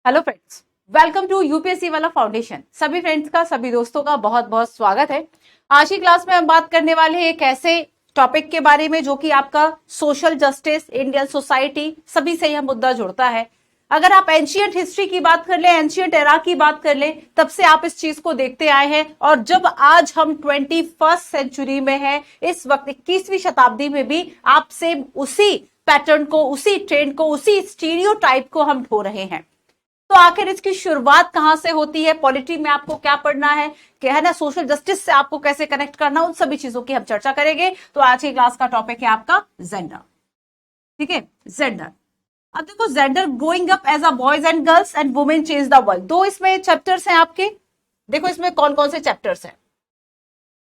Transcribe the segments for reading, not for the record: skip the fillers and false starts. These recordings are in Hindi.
Hello friends, welcome to UPSC वाला फाउंडेशन। सभी फ्रेंड्स का, सभी दोस्तों का बहुत बहुत स्वागत है। आज की क्लास में हम बात करने वाले हैं एक ऐसे टॉपिक के बारे में जो कि आपका सोशल जस्टिस, इंडियन सोसाइटी, सभी से यह मुद्दा जुड़ता है। अगर आप एंशियंट हिस्ट्री की बात कर ले, एंशियंट एरा की बात कर ले, तब से आप इस चीज को देखते आए हैं। और जब आज हम 21st सेंचुरी में है, इस वक्त 21वीं शताब्दी में भी आपसे उसी पैटर्न को, उसी ट्रेंड को, उसी स्टीरियोटाइप को हम ढो रहे हैं। तो आखिर इसकी शुरुआत कहां से होती है, पॉलिटी में आपको क्या पढ़ना है, क्या है ना, सोशल जस्टिस से आपको कैसे कनेक्ट करना, उन सभी चीजों की हम चर्चा करेंगे। तो आज की क्लास का टॉपिक है आपका जेंडर। ठीक है, जेंडर। अब देखो, gender growing up as a boys and girls and women change the world. दो इसमें चैप्टर्स हैं आपके। देखो इसमें कौन कौन से चैप्टर्स हैं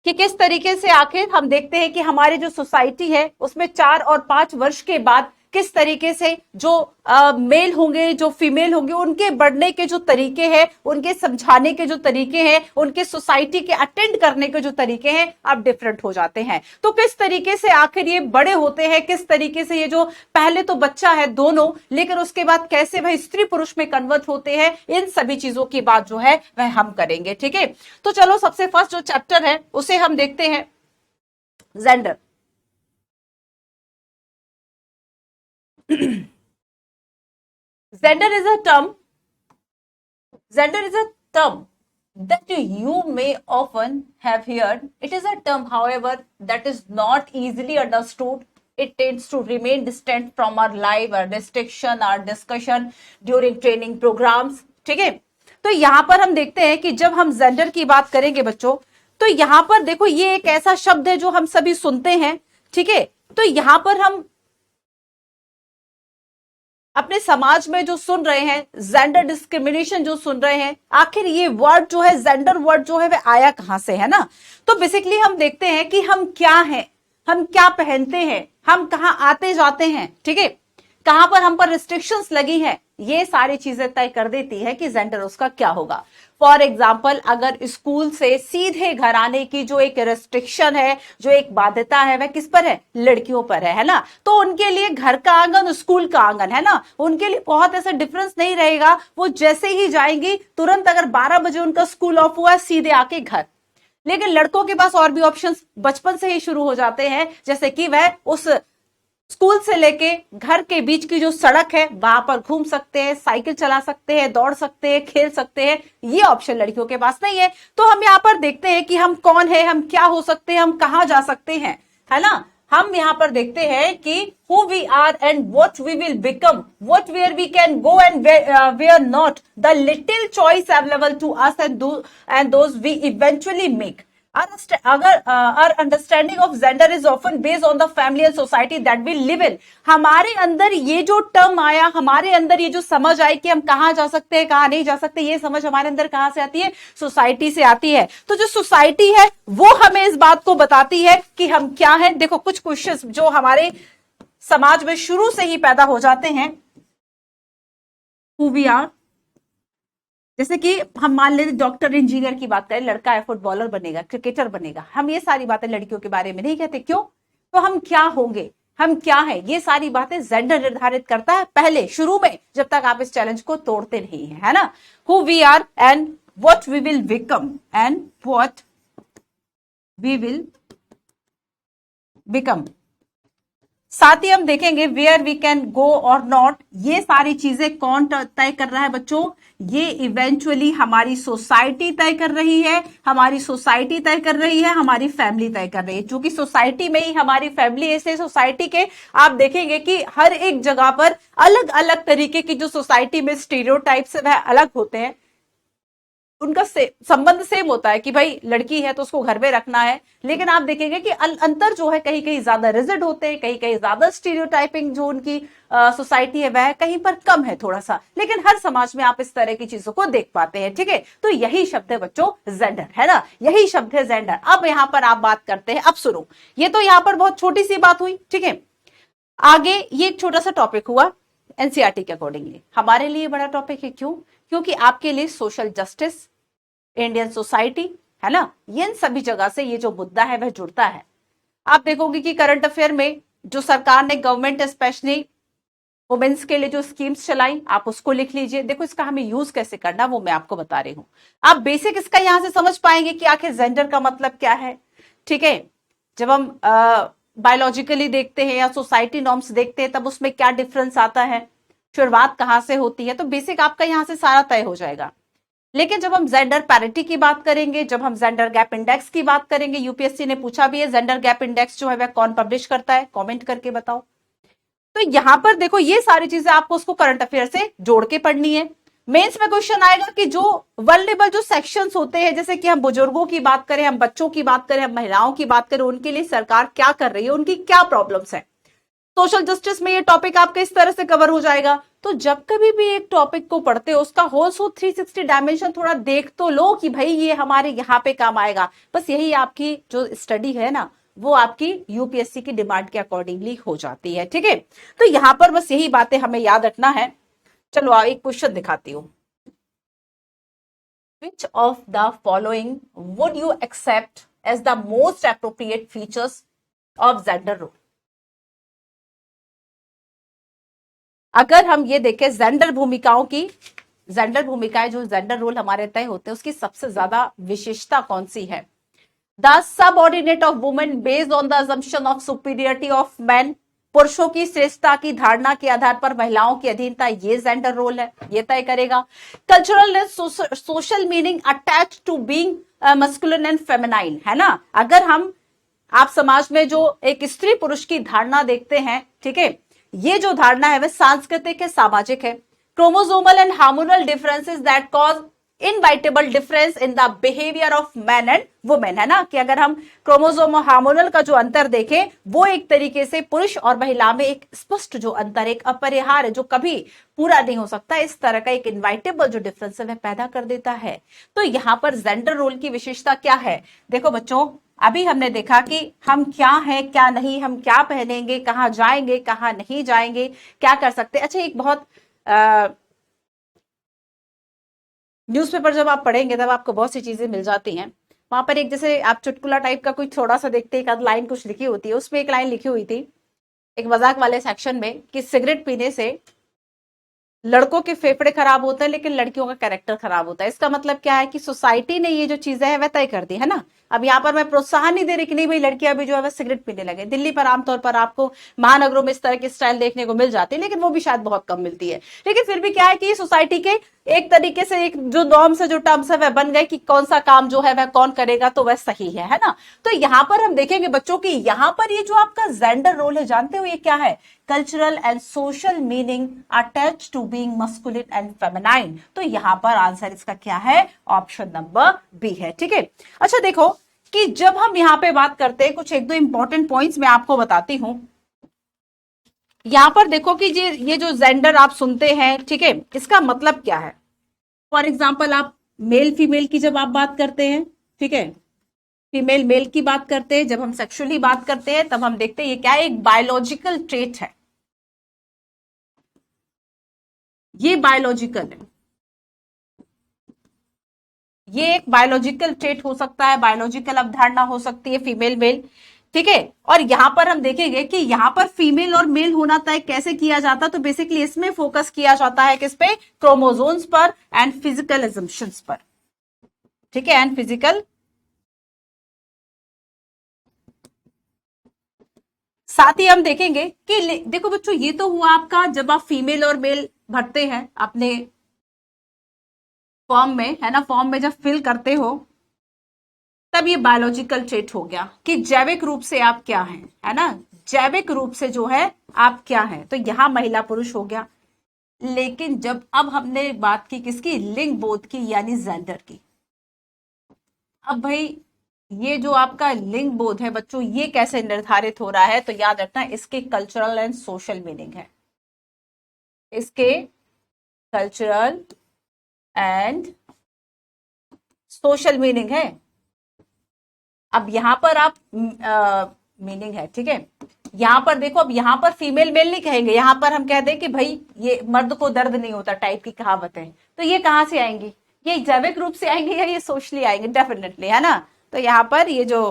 कि किस तरीके से आखिर हम देखते हैं कि हमारी जो सोसाइटी है उसमें 4 और 5 वर्ष के बाद किस तरीके से जो मेल होंगे, जो फीमेल होंगे, उनके बढ़ने के जो तरीके हैं, उनके समझाने के जो तरीके हैं, उनके सोसाइटी के अटेंड करने के जो तरीके हैं, अब डिफरेंट हो जाते हैं। तो किस तरीके से आखिर ये बड़े होते हैं, किस तरीके से ये जो पहले तो बच्चा है दोनों, लेकिन उसके बाद कैसे वह स्त्री पुरुष में कन्वर्ट होते हैं, इन सभी चीजों की बात जो है वह हम करेंगे। ठीक है, तो चलो सबसे फर्स्ट जो चैप्टर है उसे हम देखते हैं, gender. Gender is a term. Gender is a term that you may often have heard. It is a term, however, that is not easily understood. It tends to remain distant from our life, our restriction, our discussion during training programs. ठीक है, तो यहां पर हम देखते हैं कि जब हम जेंडर की बात करेंगे बच्चों, तो यहां पर देखो ये एक ऐसा शब्द है जो हम सभी सुनते हैं। ठीक है, तो यहां पर हम अपने समाज में जो सुन रहे हैं, जेंडर डिस्क्रिमिनेशन जो सुन रहे हैं, आखिर ये वर्ड जो है, जेंडर वर्ड जो है, वह आया कहां से, है ना। तो बेसिकली हम देखते हैं कि हम क्या हैं, हम क्या पहनते हैं, हम कहां आते जाते हैं, ठीक है, कहां पर हम पर रिस्ट्रिक्शंस लगी हैं, ये सारी चीजें तय कर देती है कि जेंडर उसका क्या होगा। फॉर एग्जाम्पल, अगर स्कूल से सीधे घर आने की जो एक रेस्ट्रिक्शन है, जो एक बाध्यता है, वह किस पर है, लड़कियों पर है ना। तो उनके लिए घर का आंगन, स्कूल का आंगन, है ना, उनके लिए बहुत ऐसा डिफरेंस नहीं रहेगा। वो जैसे ही जाएंगी तुरंत, अगर 12 बजे उनका स्कूल ऑफ हुआ, सीधे आके घर। लेकिन लड़कों के पास और भी ऑप्शंस बचपन से ही शुरू हो जाते हैं, जैसे कि वह उस स्कूल से लेके घर के बीच की जो सड़क है वहां पर घूम सकते हैं, साइकिल चला सकते हैं, दौड़ सकते हैं, खेल सकते हैं। ये ऑप्शन लड़कियों के पास नहीं है। तो हम यहाँ पर देखते हैं कि हम कौन है, हम क्या हो सकते हैं, हम कहां जा सकते हैं, है ना। हम यहाँ पर देखते हैं कि who we are and what we will become, what where we can go and where not, the little choice available to us and those we eventually make. Our understanding of gender is often based on the family and society that we live in. हमारे अंदर ये जो टर्म आया, हमारे अंदर ये जो समझ आई कि हम कहां जा सकते हैं, कहां नहीं जा सकते, ये समझ हमारे अंदर कहां से आती है, सोसाइटी से आती है। तो जो सोसाइटी है वो हमें इस बात को बताती है कि हम क्या हैं। देखो कुछ क्वेश्चंस जो हमारे समाज में शुरू से ही पैदा हो जाते हैं, हु वी आर, जैसे कि हम मान लेते डॉक्टर, इंजीनियर की बात करें, लड़का है फुटबॉलर बनेगा, क्रिकेटर बनेगा, हम ये सारी बातें लड़कियों के बारे में नहीं कहते। क्यों? तो हम क्या होंगे, हम क्या है, ये सारी बातें जेंडर निर्धारित करता है पहले शुरू में, जब तक आप इस चैलेंज को तोड़ते नहीं है, है ना। Who we are and what we will become, and what we will become. साथ ही हम देखेंगे वेयर वी कैन गो और नॉट। ये सारी चीजें कौन तय कर रहा है बच्चों, ये इवेंचुअली हमारी सोसाइटी तय कर रही है, हमारी सोसाइटी तय कर रही है, हमारी फैमिली तय कर रही है। क्योंकि सोसाइटी में ही हमारी फैमिली, ऐसे सोसाइटी के आप देखेंगे कि हर एक जगह पर अलग अलग तरीके की जो सोसाइटी में स्टीरियोटाइप्स है वह अलग होते हैं। उनका संबंध सेम होता है कि भाई लड़की है तो उसको घर में रखना है, लेकिन आप देखेंगे कि अंतर जो है, कहीं कहीं ज्यादा रिजिड होते हैं, कहीं कहीं ज्यादा स्टीरियोटाइपिंग जो उनकी सोसाइटी है वह कहीं पर कम है थोड़ा सा, लेकिन हर समाज में आप इस तरह की चीजों को देख पाते हैं। ठीक है, तो यही शब्द है बच्चों जेंडर, है ना, यही शब्द है जेंडर। अब यहां पर आप बात करते हैं, अब सुनो, ये तो यहां पर बहुत छोटी सी बात हुई। ठीक है, आगे ये एक छोटा सा टॉपिक हुआ एनसीईआरटी के अकॉर्डिंगली, हमारे लिए बड़ा टॉपिक है। क्यों? क्योंकि आपके लिए सोशल जस्टिस, इंडियन सोसाइटी, है ना, ये इन सभी जगह से ये जो मुद्दा है वह जुड़ता है। आप देखोगे कि करंट अफेयर में जो सरकार ने, गवर्नमेंट स्पेशली वुमेन्स के लिए जो स्कीम्स चलाई आप उसको लिख लीजिए। देखो इसका हमें यूज कैसे करना वो मैं आपको बता रही हूं। आप बेसिक इसका यहां से समझ पाएंगे कि आखिर जेंडर का मतलब क्या है। ठीक है, जब हम बायोलॉजिकली देखते हैं या सोसाइटी नॉर्म्स देखते हैं तब उसमें क्या डिफरेंस आता है, शुरुआत कहां से होती है, तो बेसिक आपका यहां से सारा तय हो जाएगा। लेकिन जब हम जेंडर पैरिटी की बात करेंगे, जब हम जेंडर गैप इंडेक्स की बात करेंगे, यूपीएससी ने पूछा भी है जेंडर गैप इंडेक्स जो है वह कौन पब्लिश करता है, कमेंट करके बताओ। तो यहां पर देखो ये सारी चीजें आपको उसको करंट अफेयर से जोड़ के पढ़नी है। मेंस में क्वेश्चन आएगा कि जो वल्नरेबल जो सेक्शंस होते हैं, जैसे कि हम बुजुर्गों की बात करें, हम बच्चों की बात करें, हम महिलाओं की बात करें, उनके लिए सरकार क्या कर रही है, उनकी क्या प्रॉब्लम्स है। सोशल जस्टिस में ये टॉपिक आपके इस तरह से कवर हो जाएगा। तो जब कभी भी एक टॉपिक को पढ़ते हो उसका होल 360 डायमेंशन थोड़ा देख तो लो कि भाई ये हमारे यहाँ पे काम आएगा। बस यही आपकी जो स्टडी है ना वो आपकी यूपीएससी की डिमांड के अकॉर्डिंगली हो जाती है। ठीक है, तो यहां पर बस यही बातें हमें याद रखना है। चलो एक क्वेश्चन दिखाती हूं। Which of the following would you accept as the most appropriate features of gender role? अगर हम ये देखें जेंडर भूमिकाओं की, जेंडर भूमिकाएं जो जेंडर रोल हमारे तय होते हैं उसकी सबसे ज्यादा विशेषता कौन सी है? The subordinate of women based on the assumption of superiority of man, पुरुषों की श्रेष्ठता की धारणा के आधार पर महिलाओं की अधीनता, ये जेंडर रोल है, ये तय करेगा। Cultural and social meaning attach to being masculine and feminine, है ना। अगर हम आप समाज में जो एक स्त्री पुरुष की धारणा देखते हैं, ठीक है, ये जो धारणा है वह सांस्कृतिक है, सामाजिक है। Chromosomal and hormonal differences that cause inevitable difference in the behaviour of man and women, है ना, कि अगर हम क्रोमोसोम और हार्मोनल का जो अंतर देखें वो एक तरीके से पुरुष और महिला में एक स्पष्ट जो अंतर, एक अपरिहार्य जो कभी पूरा नहीं हो सकता, इस तरह का एक इनवाइटेबल जो डिफरेंस है वह पैदा कर देता है। तो यहां पर जेंडर रोल की विशेषता क्या है? देखो बच्चों, अभी हमने देखा कि हम क्या है क्या नहीं, हम क्या पहनेंगे, कहां जाएंगे, कहां नहीं जाएंगे, क्या कर सकते। अच्छा, एक बहुत न्यूज़पेपर जब आप पढ़ेंगे तब आपको बहुत सी चीजें मिल जाती हैं। वहां पर एक जैसे आप चुटकुला टाइप का कुछ थोड़ा सा देखते, एक आध लाइन कुछ लिखी होती है, उसमें एक लाइन लिखी हुई थी एक मजाक वाले सेक्शन में कि सिगरेट पीने से लड़कों के फेफड़े खराब होते हैं लेकिन लड़कियों का कैरेक्टर खराब होता है। इसका मतलब क्या है कि सोसाइटी ने ये जो चीजें है वह तय कर दी है ना। अब यहाँ पर मैं प्रोत्साहन नहीं दे रही कि नहीं भाई लड़कियां भी जो है वह सिगरेट पीने लगे। दिल्ली पर आमतौर पर आपको महानगरों में इस तरह की स्टाइल देखने को मिल जाती है, लेकिन वो भी शायद बहुत कम मिलती है। लेकिन फिर भी क्या है कि सोसाइटी के एक तरीके से एक जो नॉर्म्स है, जो टर्म्स है वह बन गए कि कौन सा काम जो है वह कौन करेगा तो वह सही है ना। तो यहाँ पर हम देखेंगे बच्चों की, यहाँ पर ये जो आपका जेंडर रोल है, जानते हो ये क्या है? Cultural and social meaning attach to being masculine and feminine. तो यहां पर आंसर इसका क्या है? ऑप्शन नंबर बी है। ठीक है, अच्छा देखो कि जब हम यहां पे बात करते हैं, कुछ एक दो इंपॉर्टेंट पॉइंट्स मैं आपको बताती हूं। यहां पर देखो कि ये जो जेंडर आप सुनते हैं, ठीक है, इसका मतलब क्या है? फॉर एग्जाम्पल आप मेल फीमेल की जब आप बात करते हैं, ठीक है, फीमेल मेल की बात करते हैं, जब हम सेक्सुअली बात करते हैं तब हम देखते हैं ये क्या है? एक बायोलॉजिकल ट्रेट है, ये बायोलॉजिकल है, ये एक बायोलॉजिकल ट्रेट हो सकता है, बायोलॉजिकल अवधारणा हो सकती है फीमेल मेल। ठीक है, और यहां पर हम देखेंगे कि यहां पर फीमेल और मेल होना तय कैसे किया जाता, तो बेसिकली इसमें फोकस किया जाता है किस पे? क्रोमोसोम्स पर एंड फिजिकल एजम्पशंस पर। ठीक है, एंड फिजिकल। साथ ही हम देखेंगे कि देखो बच्चों, ये तो हुआ आपका जब आप फीमेल और मेल भरते हैं अपने फॉर्म में, है ना, फॉर्म में जब फिल करते हो तब ये बायोलॉजिकल ट्रेट हो गया कि जैविक रूप से आप क्या हैं, है ना, जैविक रूप से जो है आप क्या हैं। तो यहां महिला पुरुष हो गया। लेकिन जब अब हमने बात की किसकी? लिंग बोध की, यानी जेंडर की। अब भाई ये जो आपका लिंग बोध है बच्चों, ये कैसे निर्धारित हो रहा है? तो याद रखना इसके कल्चरल एंड सोशल मीनिंग है, इसके कल्चरल एंड सोशल मीनिंग है। अब यहां पर आप मीनिंग है, ठीक है, यहां पर देखो, अब यहां पर फीमेल मेल नहीं कहेंगे, यहां पर हम कह दें कि भाई ये मर्द को दर्द नहीं होता टाइप की कहावत है। तो ये कहां से आएंगी? ये जैविक रूप से आएंगे या ये सोशली आएंगे? डेफिनेटली, है ना। तो यहां पर ये जो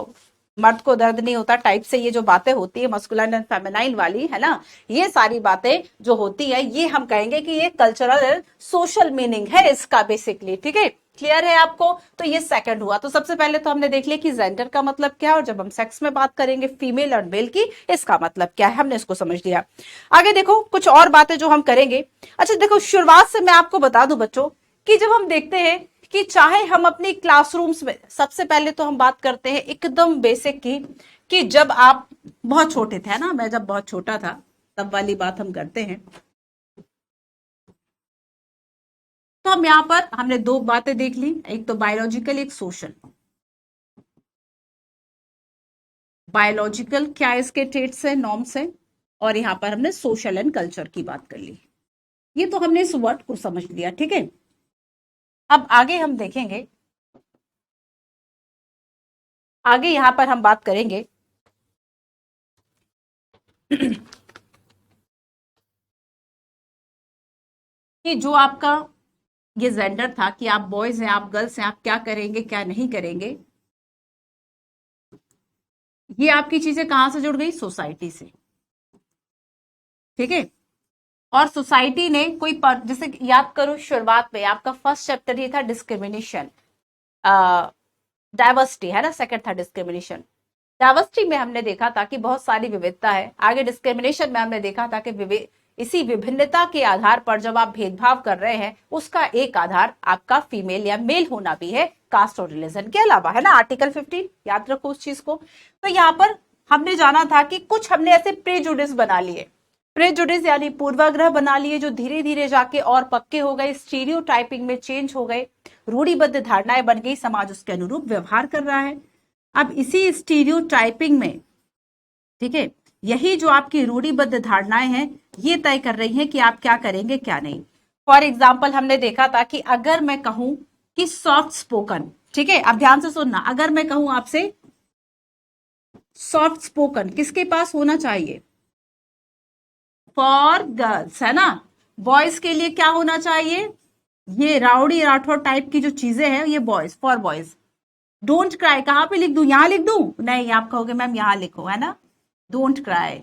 मर्द को दर्द नहीं होता टाइप से ये जो बातें होती है मस्कुलाइन एंड फेमिनाइन वाली, है ना, ये सारी बातें जो होती है ये हम कहेंगे कि ये कल्चरल एंड सोशल मीनिंग है इसका बेसिकली। ठीक है, क्लियर है आपको? तो ये सेकंड हुआ। तो सबसे पहले तो हमने देख लिया कि जेंडर का मतलब क्या है, और जब हम सेक्स में बात करेंगे फीमेल और मेल की, इसका मतलब क्या है, हमने इसको समझ लिया। आगे देखो कुछ और बातें जो हम करेंगे। अच्छा देखो, शुरुआत से मैं आपको बता दूं बच्चों कि जब हम देखते हैं कि चाहे हम अपनी क्लासरूम्स में, सबसे पहले तो हम बात करते हैं एकदम बेसिक की, कि जब आप बहुत छोटे थे, है ना, मैं जब बहुत छोटा था तब वाली बात हम करते हैं। तो हम यहां पर हमने दो बातें देख ली, एक तो बायोलॉजिकल, एक सोशल। बायोलॉजिकल क्या इसके ट्रेट्स है, नॉर्म्स है, और यहां पर हमने सोशल एंड कल्चर की बात कर ली। ये तो हमने इस वर्ड को समझ लिया। ठीक है, अब आगे हम देखेंगे, आगे यहां पर हम बात करेंगे कि जो आपका ये जेंडर था कि आप बॉयज हैं, आप गर्ल्स हैं, आप क्या करेंगे क्या नहीं करेंगे, ये आपकी चीजें कहां से जुड़ गई, सोसाइटी से। ठीक है, और सोसाइटी ने कोई जैसे याद करो शुरुआत में आपका फर्स्ट चैप्टर ये था डिस्क्रिमिनेशन, डाइवर्सिटी, है ना, सेकंड था डिस्क्रिमिनेशन। डाइवर्सिटी में हमने देखा था कि बहुत सारी विविधता है, आगे डिस्क्रिमिनेशन में हमने देखा था कि इसी विभिन्नता के आधार पर जब आप भेदभाव कर रहे हैं उसका एक आधार आपका फीमेल या मेल होना भी है, कास्ट और रिलीजन के अलावा, है ना, आर्टिकल 15, याद रखो उस चीज को। तो यहाँ पर हमने जाना था कि कुछ हमने ऐसे प्रेजुडिस बना लिए, प्रेजुडिस यानी पूर्वाग्रह बना लिए, जो धीरे धीरे जाके और पक्के हो गए, स्टीरियोटाइपिंग में चेंज हो गए, रूढ़िबद्ध धारणाएं बन गई, समाज उसके अनुरूप व्यवहार कर रहा है। अब इसी स्टीरियोटाइपिंग में, ठीक है, यही जो आपकी रूढ़िबद्ध धारणाएं हैं ये तय कर रही हैं कि आप क्या करेंगे क्या नहीं। फॉर एग्जाम्पल हमने देखा था कि अगर मैं कहूं कि सॉफ्ट स्पोकन, ठीक है, अब ध्यान से सुनना, अगर मैं कहूं आपसे सॉफ्ट स्पोकन किसके पास होना चाहिए, फॉर गर्ल्स, है ना, बॉयज के लिए क्या होना चाहिए, ये राउडी राठौर टाइप की जो चीजें हैं ये boys, for boys. Don't cry कहां पे लिख दूं, यहां लिख दूं, नहीं आप कहोगे मैम यहां लिखो, है ना, डोंट क्राई।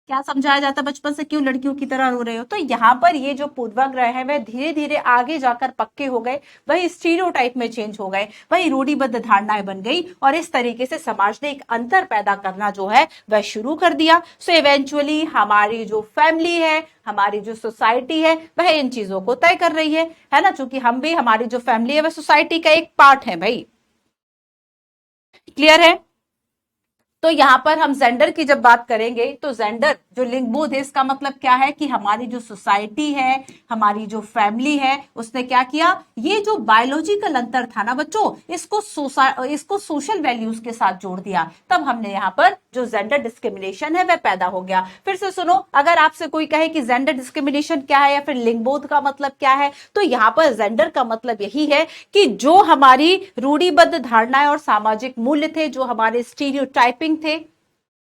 क्या समझाया जाता बचपन से, क्यों लड़कियों की तरह रो रहे हो। तो यहाँ पर ये जो पूर्वाग्रह है वह धीरे धीरे आगे जाकर पक्के हो गए, वही स्टीरियोटाइप में चेंज हो गए, वही रूढ़िबद्ध धारणाएं बन गई, और इस तरीके से समाज ने एक अंतर पैदा करना जो है वह शुरू कर दिया। सो इवेंचुअली हमारी जो फैमिली है, हमारी जो सोसाइटी है, वह इन चीजों को तय कर रही है ना, चूंकि हम भी, हमारी जो फैमिली है वह सोसाइटी का एक पार्ट है भाई। क्लियर है? तो यहां पर हम जेंडर की जब बात करेंगे तो जेंडर जो लिंग बोध है इसका मतलब क्या है कि हमारी जो सोसाइटी है, हमारी जो फैमिली है, उसने क्या किया, ये जो बायोलॉजिकल अंतर था ना बच्चों, इसको सोशल वैल्यूज के साथ जोड़ दिया, तब हमने यहाँ पर जो जेंडर डिस्क्रिमिनेशन है वह पैदा हो गया। फिर से सुनो, अगर आपसे कोई कहे कि जेंडर डिस्क्रिमिनेशन क्या है या फिर लिंग बोध का मतलब क्या है, तो यहाँ पर जेंडर का मतलब यही है कि जो हमारी रूढ़िबद्ध धारणाएं और सामाजिक मूल्य थे, जो हमारे स्टीरियोटाइपिंग थे,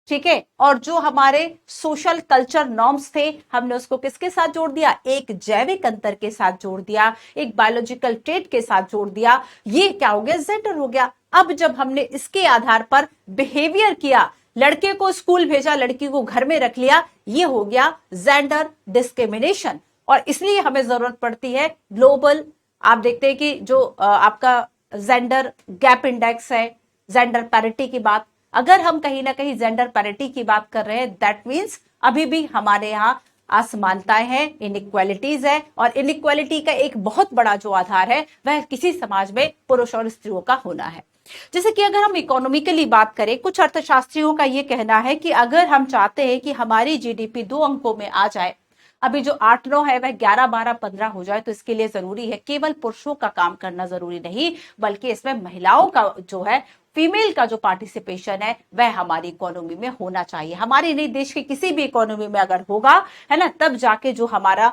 ठीक है, और जो हमारे सोशल कल्चर नॉर्म्स थे, हमने उसको किसके साथ जोड़ दिया, एक जैविक अंतर के साथ जोड़ दिया, एक बायोलॉजिकल ट्रेट के साथ जोड़ दिया, ये क्या हो गया, जेंडर हो गया। अब जब हमने इसके आधार पर बिहेवियर किया, लड़के को स्कूल भेजा, लड़की को घर में रख लिया, ये हो गया जेंडर डिस्क्रिमिनेशन। और इसलिए हमें जरूरत पड़ती है ग्लोबल, आप देखते हैं कि जो आपका जेंडर गैप इंडेक्स है, जेंडर पैरिटी की बात, अगर हम कहीं ना कहीं जेंडर पैरिटी की बात कर रहे हैं, दैट मीन्स अभी भी हमारे यहाँ असमानताएं हैं, इनइक्वालिटीज है, और इनइक्वालिटी का एक बहुत बड़ा जो आधार है वह किसी समाज में पुरुष और स्त्रियों का होना है। जैसे कि अगर हम इकोनॉमिकली बात करें, कुछ अर्थशास्त्रियों का यह कहना है कि अगर हम चाहते हैं कि हमारी जीडीपी 2 अंकों में आ जाए, अभी जो 8-9 है वह 11-12-15 हो जाए, तो इसके लिए जरूरी है केवल पुरुषों का काम करना जरूरी नहीं, बल्कि इसमें महिलाओं का जो है, फीमेल का जो पार्टिसिपेशन है वह हमारी इकोनॉमी में होना चाहिए। हमारी नहीं, देश की किसी भी इकोनॉमी में अगर होगा, है ना, तब जाके जो हमारा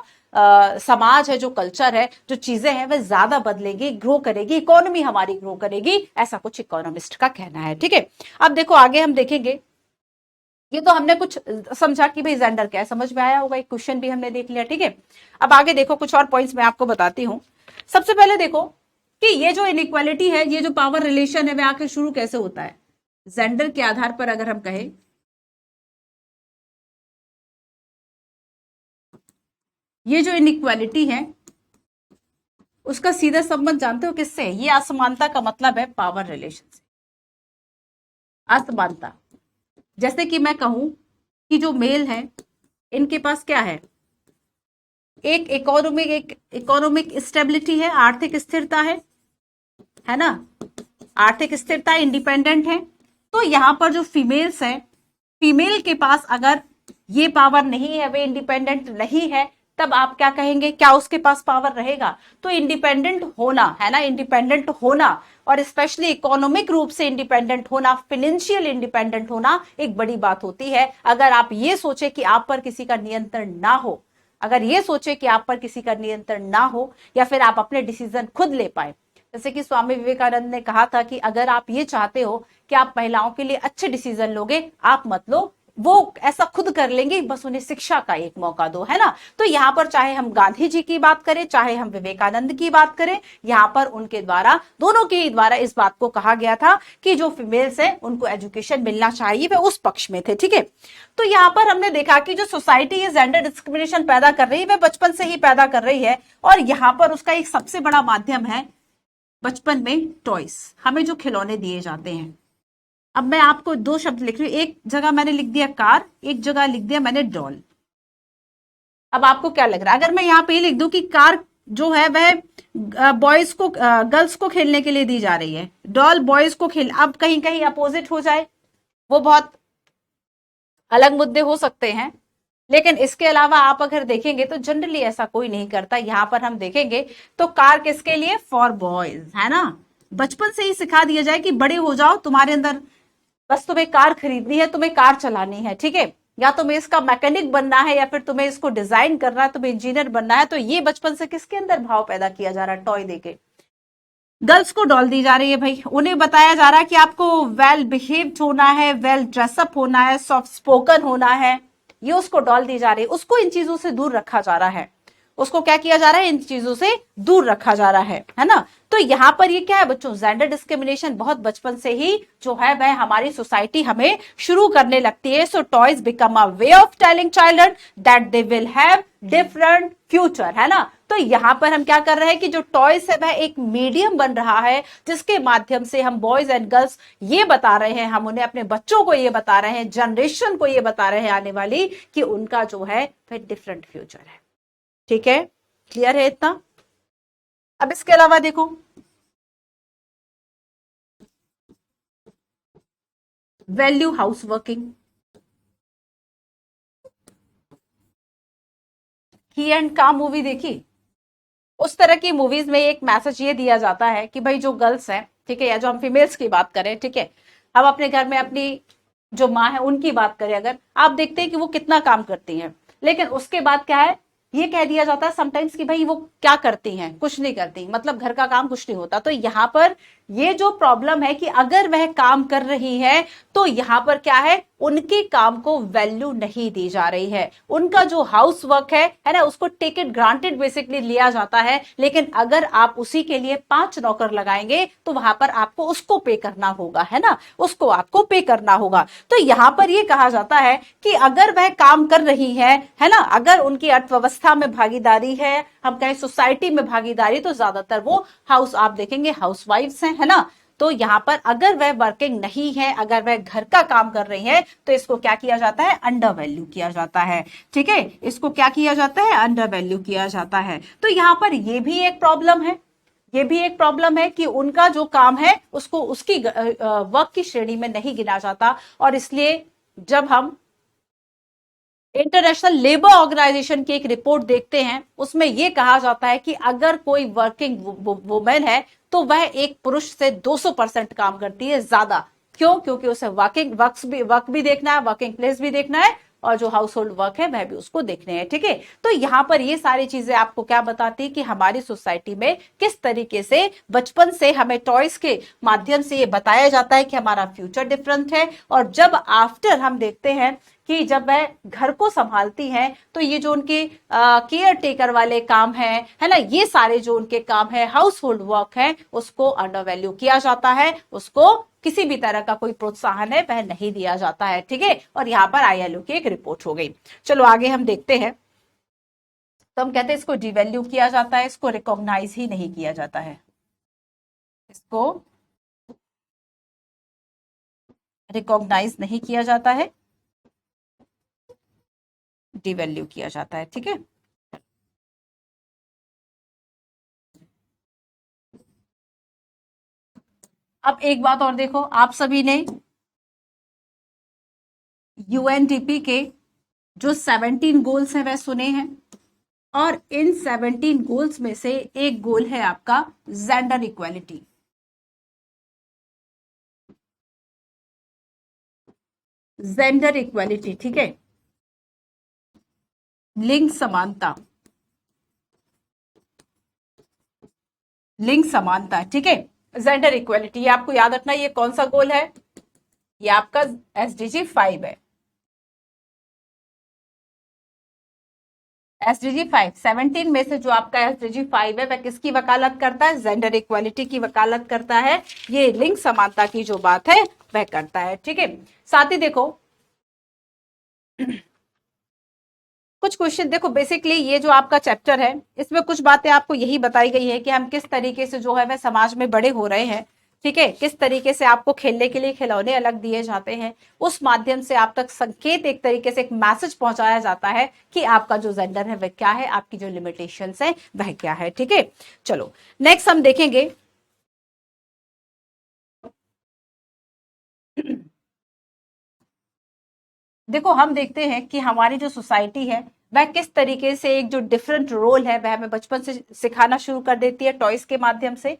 समाज है, जो कल्चर है, जो चीजें हैं वह ज्यादा बदलेगी, ग्रो करेगी, इकोनॉमी हमारी ग्रो करेगी, ऐसा कुछ इकोनॉमिस्ट का कहना है। ठीक है, अब देखो आगे हम देखेंगे, ये तो हमने कुछ समझा कि भाई जेंडर क्या है, समझ में आया होगा, एक क्वेश्चन भी हमने देख लिया। ठीक है, अब आगे देखो कुछ और पॉइंट्स मैं आपको बताती हूं। सबसे पहले देखो कि ये जो इनइक्वालिटी है, ये जो पावर रिलेशन है, वह आखिर शुरू कैसे होता है। जेंडर के आधार पर अगर हम कहें, ये जो इनइक्वालिटी है उसका सीधा संबंध जानते हो किससे? ये असमानता का मतलब है पावर रिलेशन से। असमानता, जैसे कि मैं कहूं कि जो मेल है इनके पास क्या है, एक इकोनॉमिक स्टेबिलिटी है, आर्थिक स्थिरता है ना, आर्थिक स्थिरता, इंडिपेंडेंट है। तो यहां पर जो फीमेल्स है, फीमेल के पास अगर ये पावर नहीं है, वे इंडिपेंडेंट नहीं है, तब आप क्या कहेंगे, क्या उसके पास पावर रहेगा? तो इंडिपेंडेंट होना है ना, इंडिपेंडेंट होना और स्पेशली इकोनॉमिक रूप से इंडिपेंडेंट होना, फाइनेंशियल इंडिपेंडेंट होना एक बड़ी बात होती है। अगर आप ये सोचे कि आप पर किसी का नियंत्रण ना हो, अगर ये सोचे कि आप पर किसी का नियंत्रण ना हो, या फिर आप अपने डिसीजन खुद ले पाए, जैसे कि स्वामी विवेकानंद ने कहा था कि अगर आप ये चाहते हो कि आप महिलाओं के लिए अच्छे डिसीजन लोगे, आप मत लो, वो ऐसा खुद कर लेंगे, बस उन्हें शिक्षा का एक मौका दो, है ना। तो यहाँ पर चाहे हम गांधी जी की बात करें, चाहे हम विवेकानंद की बात करें, यहाँ पर उनके द्वारा, दोनों के द्वारा इस बात को कहा गया था कि जो फीमेल्स है उनको एजुकेशन मिलना चाहिए, वे उस पक्ष में थे, ठीक है। तो यहाँ पर हमने देखा कि जो सोसाइटी ये जेंडर डिस्क्रिमिनेशन पैदा कर रही है, वह बचपन से ही पैदा कर रही है, और यहाँ पर उसका एक सबसे बड़ा माध्यम है बचपन में टॉयज, हमें जो खिलौने दिए जाते हैं। अब मैं आपको दो शब्द लिख रही हूं, एक जगह मैंने लिख दिया कार, एक जगह लिख दिया मैंने डॉल। अब आपको क्या लग रहा है, अगर मैं यहाँ पे लिख दूं कि कार जो है वह बॉयज को, गर्ल्स को खेलने के लिए दी जा रही है, डॉल बॉयज को खेल, अब कहीं कहीं अपोजिट हो जाए, वो बहुत अलग मुद्दे हो सकते हैं। लेकिन इसके अलावा आप अगर देखेंगे तो जनरली ऐसा कोई नहीं करता। यहां पर हम देखेंगे तो कार किसके लिए, फॉर बॉयज, है ना। बचपन से ही सिखा दिया जाए कि बड़े हो जाओ, तुम्हारे अंदर बस तुम्हें कार खरीदनी है, तुम्हें कार चलानी है, ठीक है, या तुम्हें इसका मैकेनिक बनना है, या फिर तुम्हें इसको डिजाइन करना है, तुम्हें इंजीनियर बनना है। तो ये बचपन से किसके अंदर भाव पैदा किया जा रहा है, टॉय देके। गर्ल्स को डॉल दी जा रही है भाई, उन्हें बताया जा रहा है कि आपको वेल बिहेव्ड होना है, वेल ड्रेसअप होना है, सॉफ्ट स्पोकन होना है, ये उसको डॉल दी जा रही है। उसको इन चीजों से दूर रखा जा रहा है, उसको क्या किया जा रहा है, इन चीजों से दूर रखा जा रहा है ना। तो यहां पर ये क्या है बच्चों, जेंडर डिस्क्रिमिनेशन बहुत बचपन से ही जो है वह हमारी सोसाइटी हमें शुरू करने लगती है। So toys become a way of telling child that they will have different future, है ना। तो यहां पर हम क्या कर रहे हैं कि जो टॉयज है वह एक मीडियम बन रहा है, जिसके माध्यम से हम बॉयज एंड गर्ल्स ये बता रहे हैं, हम उन्हें, अपने बच्चों को ये बता रहे हैं, जनरेशन को ये बता रहे हैं आने वाली, कि उनका जो है वह डिफरेंट फ्यूचर है। ठीक है, क्लियर है इतना। अब इसके अलावा देखो, वैल्यू हाउस वर्किंग, की एंड काम मूवी देखी, उस तरह की मूवीज में एक मैसेज ये दिया जाता है कि भाई जो गर्ल्स हैं, ठीक है, या जो हम फीमेल्स की बात करें, ठीक है, हम अपने घर में अपनी जो माँ है उनकी बात करें, अगर आप देखते हैं कि वो कितना काम करती हैं, लेकिन उसके बाद क्या है, ये कह दिया जाता है समटाइम्स कि भाई वो क्या करती हैं, कुछ नहीं करती, मतलब घर का काम कुछ नहीं होता। तो यहां पर ये जो प्रॉब्लम है कि अगर वह काम कर रही है तो यहां पर क्या है, उनके काम को वैल्यू नहीं दी जा रही है, उनका जो हाउस वर्क है ना, उसको टेक इट ग्रांटेड बेसिकली लिया जाता है। लेकिन अगर आप उसी के लिए 5 नौकर लगाएंगे तो वहां पर आपको उसको पे करना होगा, है ना, उसको आपको पे करना होगा। तो यहां पर यह कहा जाता है कि अगर वह काम कर रही है ना, अगर उनकी अर्थव्यवस्था में भागीदारी है, हम कहें सोसाइटी में भागीदारी, तो ज्यादातर वो हाउस, आप देखेंगे हाउस वाइफ्स हैं, है ना। तो यहां पर अगर वह वर्किंग नहीं है, अगर वह घर का काम कर रही है, तो इसको क्या किया जाता है, अंडर वैल्यू किया जाता है। ठीक है, इसको क्या किया जाता है, अंडर वैल्यू किया जाता है। तो यहां पर यह भी एक प्रॉब्लम है, ये भी एक प्रॉब्लम है कि उनका जो काम है उसको उसकी वर्क की श्रेणी में नहीं गिना जाता। और इसलिए जब हम इंटरनेशनल लेबर ऑर्गेनाइजेशन की एक रिपोर्ट देखते हैं, उसमें यह कहा जाता है कि अगर कोई वर्किंग वुमेन है तो वह एक पुरुष से 200% काम करती है ज्यादा। क्यों? क्योंकि उसे वर्क भी देखना है, वर्किंग प्लेस भी देखना है, और जो हाउस होल्ड वर्क है वह भी उसको देखने हैं। ठीक है, तो यहां पर ये सारी चीजें आपको क्या बताती है कि हमारी सोसाइटी में किस तरीके से बचपन से हमें टॉयज के माध्यम से ये बताया जाता है कि हमारा फ्यूचर डिफरेंट है। और जब आफ्टर हम देखते हैं कि जब वह घर को संभालती हैं तो ये जो उनके केयर टेकर वाले काम है ना, ये सारे जो उनके काम है, हाउस होल्ड वर्क है, उसको अंडर वैल्यू किया जाता है, उसको किसी भी तरह का कोई प्रोत्साहन है वह नहीं दिया जाता है। ठीक है, और यहाँ पर आईएलओ की एक रिपोर्ट हो गई। चलो आगे हम देखते हैं। तो हम कहते हैं इसको डिवैल्यू किया जाता है, इसको रिकॉग्नाइज ही नहीं किया जाता है, इसको रिकॉग्नाइज नहीं किया जाता है, डिवैल्यू किया जाता है। ठीक है, अब एक बात और देखो, आप सभी ने यूएनडीपी के जो 17 गोल्स हैं वह सुने हैं, और इन 17 गोल्स में से एक गोल है आपका जेंडर इक्वालिटी। जेंडर इक्वालिटी, ठीक है, लिंग समानता, लिंग समानता। ठीक है, जेंडर इक्वालिटी, ये आपको याद रखना, ये कौन सा गोल है, ये आपका एसडीजी 5 है। एसडीजी 5 17 में से जो आपका एसडीजी 5 है वह किसकी वकालत करता है, जेंडर इक्वालिटी की वकालत करता है, ये लिंग समानता की जो बात है वह करता है। ठीक है, साथ ही देखो कुछ क्वेश्चन देखो, बेसिकली ये जो आपका चैप्टर है इसमें कुछ बातें आपको यही बताई गई है कि हम किस तरीके से जो है वह समाज में बड़े हो रहे हैं। ठीक है, किस तरीके से आपको खेलने के लिए खिलौने अलग दिए जाते हैं, उस माध्यम से आप तक संकेत, एक तरीके से एक मैसेज पहुंचाया जाता है कि आपका जो जेंडर है वह क्या है, आपकी जो लिमिटेशंस है वह क्या है। ठीक है, चलो नेक्स्ट हम देखेंगे। देखो हम देखते हैं कि हमारी जो सोसाइटी है वह किस तरीके से एक जो डिफरेंट रोल है वह हमें बचपन से सिखाना शुरू कर देती है टॉयज के माध्यम से,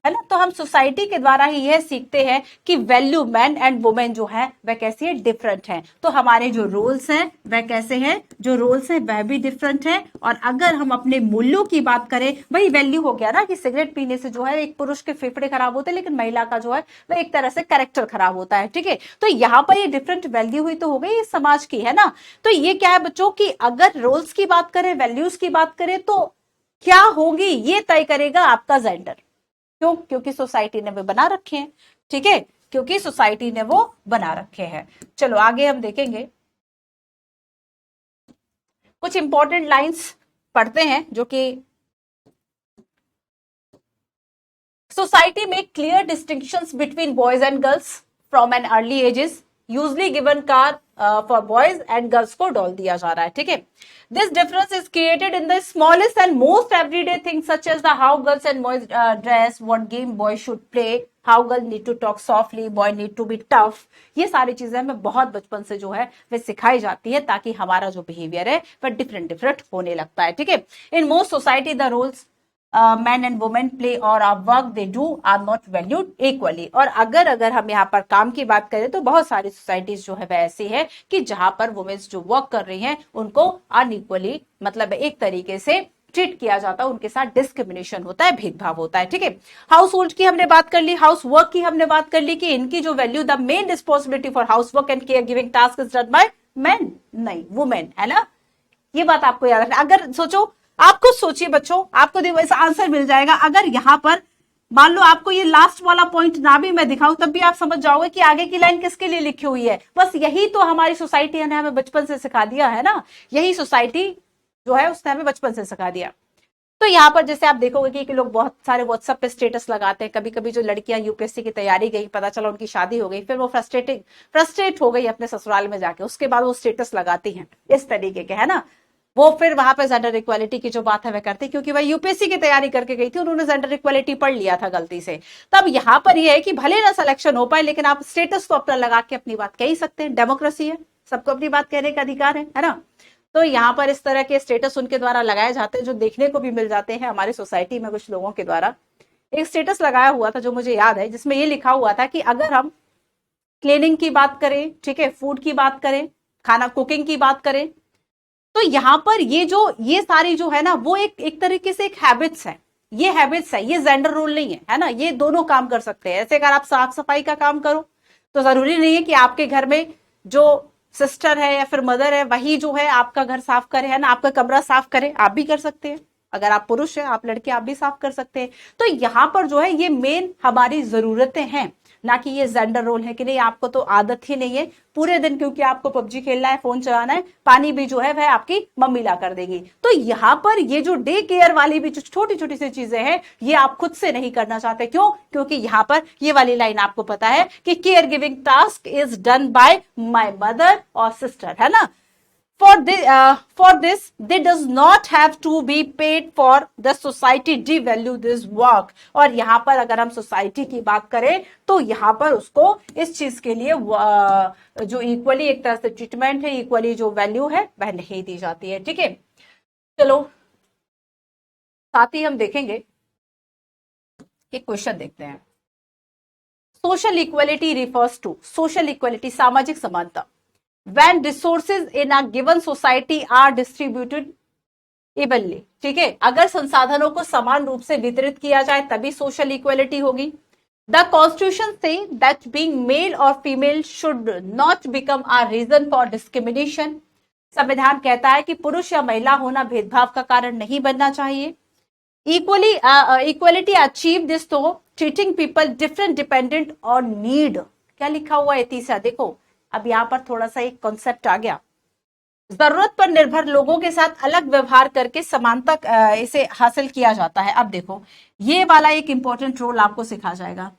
है ना। तो हम सोसाइटी के द्वारा ही यह सीखते हैं कि वैल्यू मैन एंड वुमेन जो है वह कैसी है, डिफरेंट है। तो हमारे जो रोल्स हैं वह कैसे हैं, जो रोल्स हैं वह भी डिफरेंट है। और अगर हम अपने मूल्यों की बात करें, वही वैल्यू हो गया ना कि सिगरेट पीने से जो है एक पुरुष के फेफड़े खराब होते हैं, लेकिन महिला का जो है वह एक तरह से कैरेक्टर खराब होता है। ठीक है, तो यहाँ पर ये डिफरेंट वैल्यू हुई तो हो गई इस समाज की, है ना। तो ये क्या है बच्चों की, अगर रोल्स की बात करें, वैल्यूज की बात करें, तो क्या होगी ये तय करेगा आपका जेंडर। क्यों, क्योंकि सोसाइटी ने वो बना रखे हैं। ठीक है, क्योंकि सोसाइटी ने वो बना रखे हैं। चलो आगे हम देखेंगे, कुछ इंपॉर्टेंट लाइंस पढ़ते हैं जो कि सोसाइटी में clear distinctions between boys and girls from an early ages, usually given car for boys and girls को डॉल दिया जा रहा है। ठीक है, this difference is created in the smallest and most everyday things such as the how girls and boys dress, what game boy should play, how girl need to talk softly, boy need to be tough. ये सारी चीजें हमें बहुत बचपन से जो है वे सिखाई जाती है, ताकि हमारा जो बिहेवियर है वह डिफरेंट डिफरेंट होने लगता है। ठीक है, in most society the roles man and women play और work they do are not valued equally. और अगर हम यहाँ पर काम की बात करें तो बहुत सारी सोसाइटीज जो है वह ऐसी है कि जहां पर वुमेन्स जो वर्क कर रही हैं उनको अनइक्वली, मतलब एक तरीके से ट्रीट किया जाता है, उनके साथ डिस्क्रिमिनेशन होता है, भेदभाव होता है। ठीक है, हाउस होल्ड की हमने बात कर ली, हाउस वर्क की हमने बात कर ली कि इनकी जो value, the main responsibility for house work and care giving task is done by man, नहीं वुमेन, है ना। ये बात आपको याद रखना। अगर सोचो, आप खुद सोचिए बच्चों, आपको देखो ऐसा आंसर मिल जाएगा। अगर यहां पर मान लो आपको ये लास्ट वाला पॉइंट ना भी मैं दिखाऊं, तब भी आप समझ जाओगे कि आगे की लाइन किसके लिए लिखी हुई है। बस यही तो हमारी सोसाइटी ने हमें बचपन से सिखा दिया है ना, यही सोसाइटी जो है उसने हमें बचपन से सिखा दिया। तो यहाँ पर जैसे आप देखोगे कि लोग बहुत सारे व्हाट्सएप पे स्टेटस लगाते हैं। कभी कभी जो लड़कियां यूपीएससी की तैयारी गई, पता चला उनकी शादी हो गई, फिर वो फ्रस्ट्रेट हो गई अपने ससुराल में जाके, उसके बाद वो स्टेटस लगाती हैं इस तरीके के, है ना। वो फिर वहां पे जेंडर इक्वालिटी की जो बात है वह करती, क्योंकि वह यूपीएससी की तैयारी करके गई थी, उन्होंने जेंडर इक्वालिटी पढ़ लिया था गलती से। तब यहाँ पर यह है कि भले ना सिलेक्शन हो पाए, लेकिन आप स्टेटस तो अपना लगा के अपनी बात कह ही सकते हैं, डेमोक्रेसी है, सबको अपनी बात कहने का अधिकार है ना। तो यहाँ पर इस तरह के स्टेटस उनके द्वारा लगाए जाते हैं, जो देखने को भी मिल जाते हैं हमारी सोसाइटी में कुछ लोगों के द्वारा। एक स्टेटस लगाया हुआ था जो मुझे याद है, जिसमें ये लिखा हुआ था कि अगर हम क्लीनिंग की बात करें, ठीक है, फूड की बात करें, खाना कुकिंग की बात करें, तो यहाँ पर ये सारी जो है ना वो एक तरीके से एक हैबिट्स है, ये हैबिट्स है, ये जेंडर रोल नहीं है ना। ये दोनों काम कर सकते हैं। ऐसे अगर आप साफ सफाई का काम करो तो जरूरी नहीं है कि आपके घर में जो सिस्टर है या फिर मदर है, वही जो है आपका घर साफ करे, है ना, आपका कमरा साफ करे, आप भी कर सकते हैं। अगर आप पुरुष हैं, आप लड़के, आप भी साफ कर सकते हैं। तो यहाँ पर जो है ये मेन हमारी जरूरतें हैं, ना कि ये जेंडर रोल है कि नहीं आपको तो आदत ही नहीं है पूरे दिन, क्योंकि आपको पबजी खेलना है, फोन चलाना है, पानी भी जो है वह आपकी मम्मी ला कर देगी। तो यहाँ पर ये जो डे केयर वाली भी जो छोटी छोटी सी चीजें हैं, ये आप खुद से नहीं करना चाहते। क्यों? क्योंकि यहाँ पर ये वाली लाइन आपको पता है कि care giving task is done by my mother और सिस्टर, है ना। For this they does not have to be paid for, the society devalue this work। और यहाँ पर अगर हम सोसाइटी की बात करें तो यहाँ पर उसको इस चीज के लिए जो इक्वली एक तरह से ट्रीटमेंट है, इक्वली जो वैल्यू है वह नहीं दी जाती है। ठीक है, चलो साथ ही हम देखेंगे, एक क्वेश्चन देखते हैं। Social equality refers to, social equality सामाजिक समानता, when resources in a given society are distributed evenly। ठीक है, अगर संसाधनों को समान रूप से वितरित किया जाए तभी सोशल इक्वलिटी होगी। The constitution say that being male or female should not become a reason for discrimination। संविधान कहता है कि पुरुष या महिला होना भेदभाव का कारण नहीं बनना चाहिए। इक्वलिटी अचीव दिस तो treating people different dependent on need. क्या लिखा हुआ है तीसरा, देखो अब यहां पर थोड़ा सा एक कॉन्सेप्ट आ गया, जरूरत पर निर्भर लोगों के साथ अलग व्यवहार करके समानता इसे हासिल किया जाता है। अब देखो ये वाला एक इंपॉर्टेंट रोल आपको सिखा जाएगा।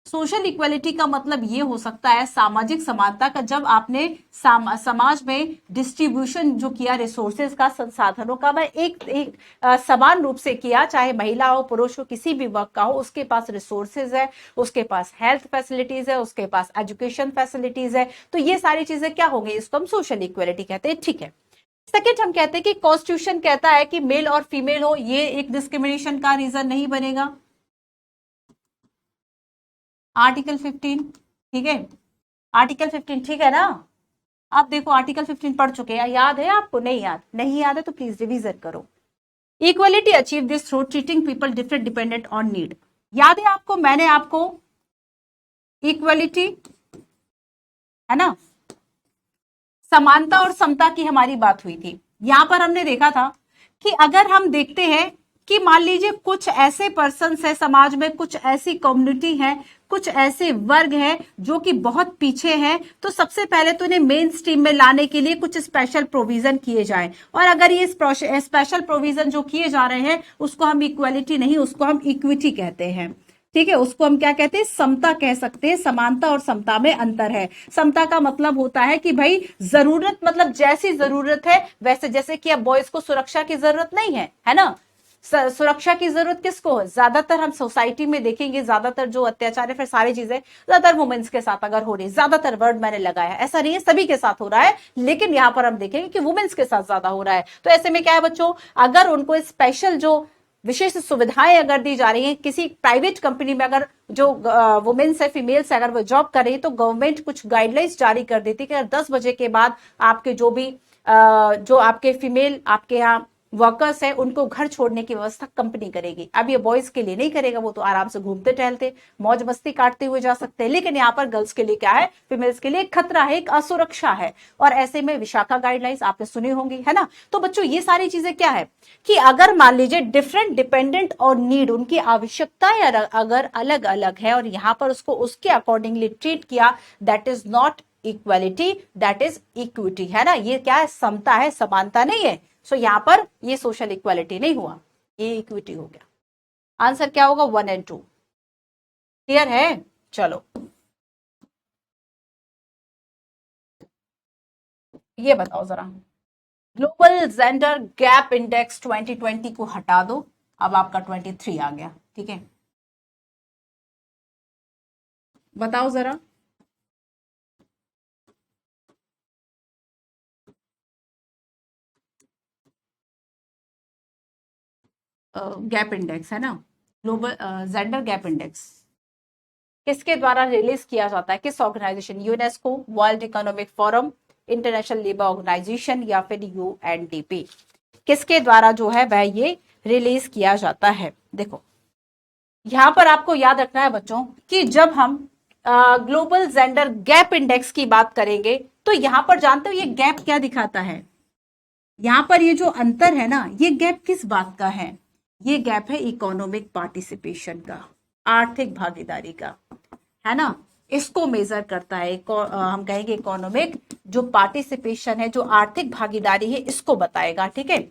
सोशल इक्वलिटी का मतलब ये हो सकता है सामाजिक समानता का, जब आपने समाज में डिस्ट्रीब्यूशन जो किया रिसोर्सेज का, संसाधनों का, वह एक समान रूप से किया, चाहे महिला हो पुरुष हो किसी भी वर्ग का हो, उसके पास रिसोर्सेज है, उसके पास हेल्थ फैसिलिटीज है, उसके पास एजुकेशन फैसिलिटीज है। तो ये सारी चीजें क्या हो गई, इसको हम सोशल इक्वलिटी कहते हैं। ठीक है, सेकेंड हम कहते हैं कि कॉन्स्टिट्यूशन कहता है कि मेल और फीमेल हो, ये एक डिस्क्रिमिनेशन का रीजन नहीं बनेगा। आर्टिकल 15, ठीक है, आर्टिकल 15 ठीक है ना। आप देखो आर्टिकल 15 पढ़ चुके हैं, याद है आपको? नहीं याद, नहीं याद है तो प्लीज रिवीजन करो। Equality achieve this through treating people different dependent on need. याद है आपको, मैंने आपको इक्वलिटी, है ना, समानता और समता की हमारी बात हुई थी। यहां पर हमने देखा था कि अगर हम देखते हैं कि मान लीजिए कुछ ऐसे पर्सन्स है समाज में, कुछ ऐसी कम्युनिटी है, कुछ ऐसे वर्ग हैं जो कि बहुत पीछे हैं, तो सबसे पहले तो इन्हें मेन स्ट्रीम में लाने के लिए कुछ स्पेशल प्रोविजन किए जाएं। और अगर ये स्पेशल प्रोविजन जो किए जा रहे हैं उसको हम इक्वलिटी नहीं, उसको हम इक्विटी कहते हैं। ठीक है, उसको हम क्या कहते हैं, समता कह सकते हैं। समानता और समता में अंतर है। समता का मतलब होता है कि भाई जरूरत, मतलब जैसी जरूरत है वैसे, जैसे कि अब बॉयज को सुरक्षा की जरूरत नहीं है ना, सुरक्षा की जरूरत किसको है? ज्यादातर हम सोसाइटी में देखेंगे, ज्यादातर जो अत्याचार है फिर सारी चीजें ज्यादातर वुमेन्स के साथ अगर हो रही है, ज्यादातर वर्ड मैंने लगाया, ऐसा नहीं है सभी के साथ हो रहा है, लेकिन यहां पर हम देखेंगे कि वुमेन्स के साथ ज्यादा हो रहा है। तो ऐसे में क्या है बच्चों, अगर उनको स्पेशल जो विशेष सुविधाएं अगर दी जा रही हैं, किसी प्राइवेट कंपनी में अगर जो वुमेन्स है, फीमेल्स है, अगर वो जॉब कर रही है, तो गवर्नमेंट कुछ गाइडलाइंस जारी कर देती है कि 10 बजे के बाद आपके जो भी जो आपके फीमेल आपके यहाँ वर्कर्स है उनको घर छोड़ने की व्यवस्था कंपनी करेगी। अब ये बॉयज के लिए नहीं करेगा, वो तो आराम से घूमते टहलते मौज मस्ती काटते हुए जा सकते हैं, लेकिन यहाँ पर गर्ल्स के लिए क्या है, फीमेल्स के लिए एक खतरा है, एक असुरक्षा है। और ऐसे में विशाखा गाइडलाइंस आपने सुनी होंगी, है ना। तो बच्चों ये सारी चीजें क्या है कि अगर मान लीजिए डिफरेंट डिपेंडेंट और नीड, उनकी आवश्यकताएं अगर अलग अलग है और यहाँ पर उसको उसके अकॉर्डिंगली ट्रीट किया, that is not equality, that is equity, है ना। ये क्या है, समता है, समानता नहीं है। सो यहां पर ये सोशल इक्वालिटी नहीं हुआ, ये इक्विटी हो गया। आंसर क्या होगा, 1 और 2। क्लियर है? चलो ये बताओ जरा, ग्लोबल जेंडर गैप इंडेक्स 2020 को हटा दो, अब आपका 23 आ गया। ठीक है, बताओ जरा। गैप इंडेक्स है ना, ग्लोबल जेंडर गैप इंडेक्स किसके द्वारा रिलीज किया जाता है, किस organisation, UNESCO, World Economic Forum, International Labour Organisation या फिर यूएनडीपी, किसके द्वारा जो है वह ये रिलीज किया जाता है। देखो यहां पर आपको याद रखना है बच्चों कि जब हम ग्लोबल जेंडर गैप इंडेक्स की बात करेंगे तो यहां पर जानते हो ये गैप क्या दिखाता है? यहां पर ये जो अंतर है ना, ये गैप किस बात का है? ये गैप है इकोनॉमिक पार्टिसिपेशन का, आर्थिक भागीदारी का, है ना। इसको मेजर करता है। हम कहेंगे इकोनॉमिक जो पार्टिसिपेशन है, जो आर्थिक भागीदारी है, इसको बताएगा, ठीक है।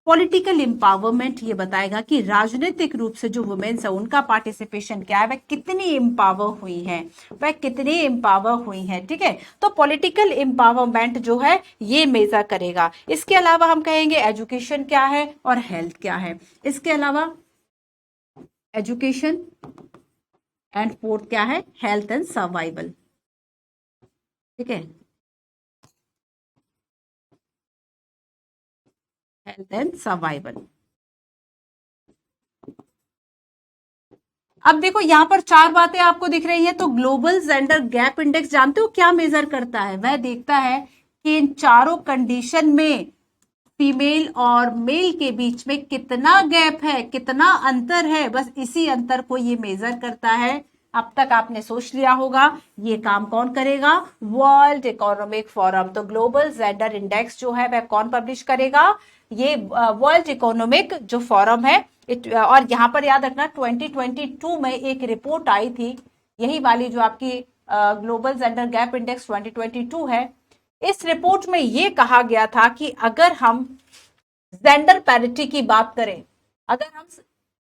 पॉलिटिकल एम्पावरमेंट ये बताएगा कि राजनीतिक रूप से जो वुमेन्स है उनका पार्टिसिपेशन क्या है, वह कितनी एम्पावर हुई है, वह कितनी एम्पावर हुई है, ठीक है। तो पॉलिटिकल एम्पावरमेंट जो है ये मेजर करेगा। इसके अलावा हम कहेंगे एजुकेशन क्या है और हेल्थ क्या है। इसके अलावा एजुकेशन एंड फोर्थ क्या है, हेल्थ एंड सर्वाइवल, ठीक है, हेल्थ एंड सर्वाइवल। अब देखो यहां पर चार बातें आपको दिख रही हैं। तो ग्लोबल जेंडर गैप इंडेक्स जानते हो क्या मेजर करता है? वह देखता है कि इन चारों कंडीशन में फीमेल और मेल के बीच में कितना गैप है, कितना अंतर है। बस इसी अंतर को ये मेजर करता है। अब तक आपने सोच लिया होगा ये काम कौन करेगा? World Economic forum. तो ग्लोबल जेंडर इंडेक्स जो है वह कौन पब्लिश करेगा? ये वर्ल्ड इकोनॉमिक जो फोरम है। और यहां पर याद रखना 2022 में एक रिपोर्ट आई थी, यही वाली जो आपकी ग्लोबल जेंडर गैप इंडेक्स 2022 है। इस रिपोर्ट में यह कहा गया था कि अगर हम जेंडर पैरिटी की बात करें, अगर हम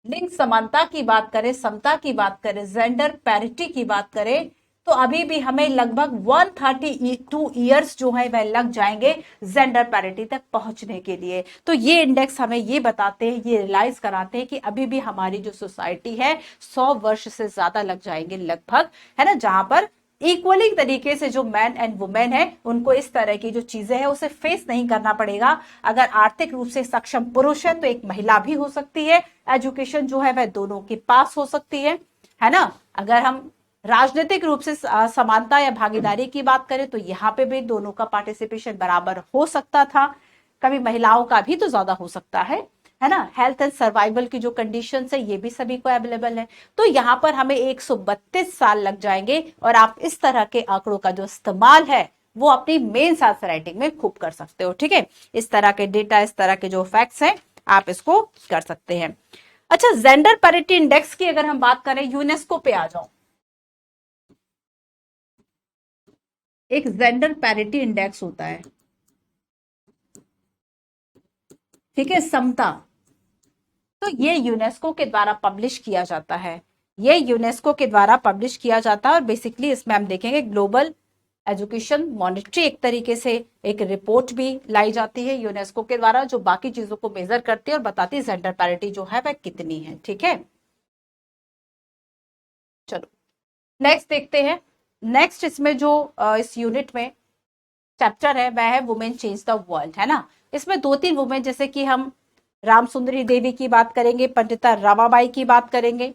लिंग समानता की बात करें, समता की बात करें, जेंडर पैरिटी की बात करें, तो अभी भी हमें लगभग 132 ईयर्स जो है वह लग जाएंगे जेंडर पैरिटी तक पहुंचने के लिए। तो ये इंडेक्स हमें ये बताते हैं, ये रियलाइज कराते हैं कि अभी भी हमारी जो सोसाइटी है 100 वर्ष से ज्यादा लग जाएंगे लगभग, है ना, जहां पर इक्वली तरीके से जो मैन एंड वुमेन है उनको इस तरह की जो चीजें हैं उसे फेस नहीं करना पड़ेगा। अगर आर्थिक रूप से सक्षम पुरुष है तो एक महिला भी हो सकती है। एजुकेशन जो है वह दोनों के पास हो सकती है ना। अगर हम राजनीतिक रूप से समानता या भागीदारी की बात करें तो यहाँ पे भी दोनों का पार्टिसिपेशन बराबर हो सकता था, कभी महिलाओं का भी तो ज्यादा हो सकता है ना। हेल्थ एंड सर्वाइवल की जो कंडीशंस है ये भी सभी को अवेलेबल है। तो यहाँ पर हमें 132 साल लग जाएंगे और आप इस तरह के आंकड़ों का जो इस्तेमाल है वो अपनी मेन साइंस राइटिंग में खूब कर सकते हो, ठीक है। इस तरह के डेटा, इस तरह के जो फैक्ट्स हैं आप इसको कर सकते हैं। अच्छा, जेंडर पैरिटी इंडेक्स की अगर हम बात करें, यूनेस्को पे आ जाओ। एक जेंडर पैरिटी इंडेक्स होता है, ठीक है, समता। तो ये यूनेस्को के द्वारा पब्लिश किया जाता है, ये यूनेस्को के द्वारा पब्लिश किया जाता है। और बेसिकली इसमें हम देखेंगे ग्लोबल एजुकेशन मॉनिटरी एक तरीके से एक रिपोर्ट भी लाई जाती है यूनेस्को के द्वारा, जो बाकी चीजों को मेजर करती है और बताती है जेंडर पैरिटी जो है वह कितनी है, ठीक है। चलो नेक्स्ट देखते हैं। नेक्स्ट इसमें जो इस यूनिट में चैप्टर है वह है वुमेन चेंज द वर्ल्ड, है ना। इसमें दो तीन वुमेन, जैसे कि हम राम सुंदरी देवी की बात करेंगे, पंडिता रमाबाई की बात करेंगे,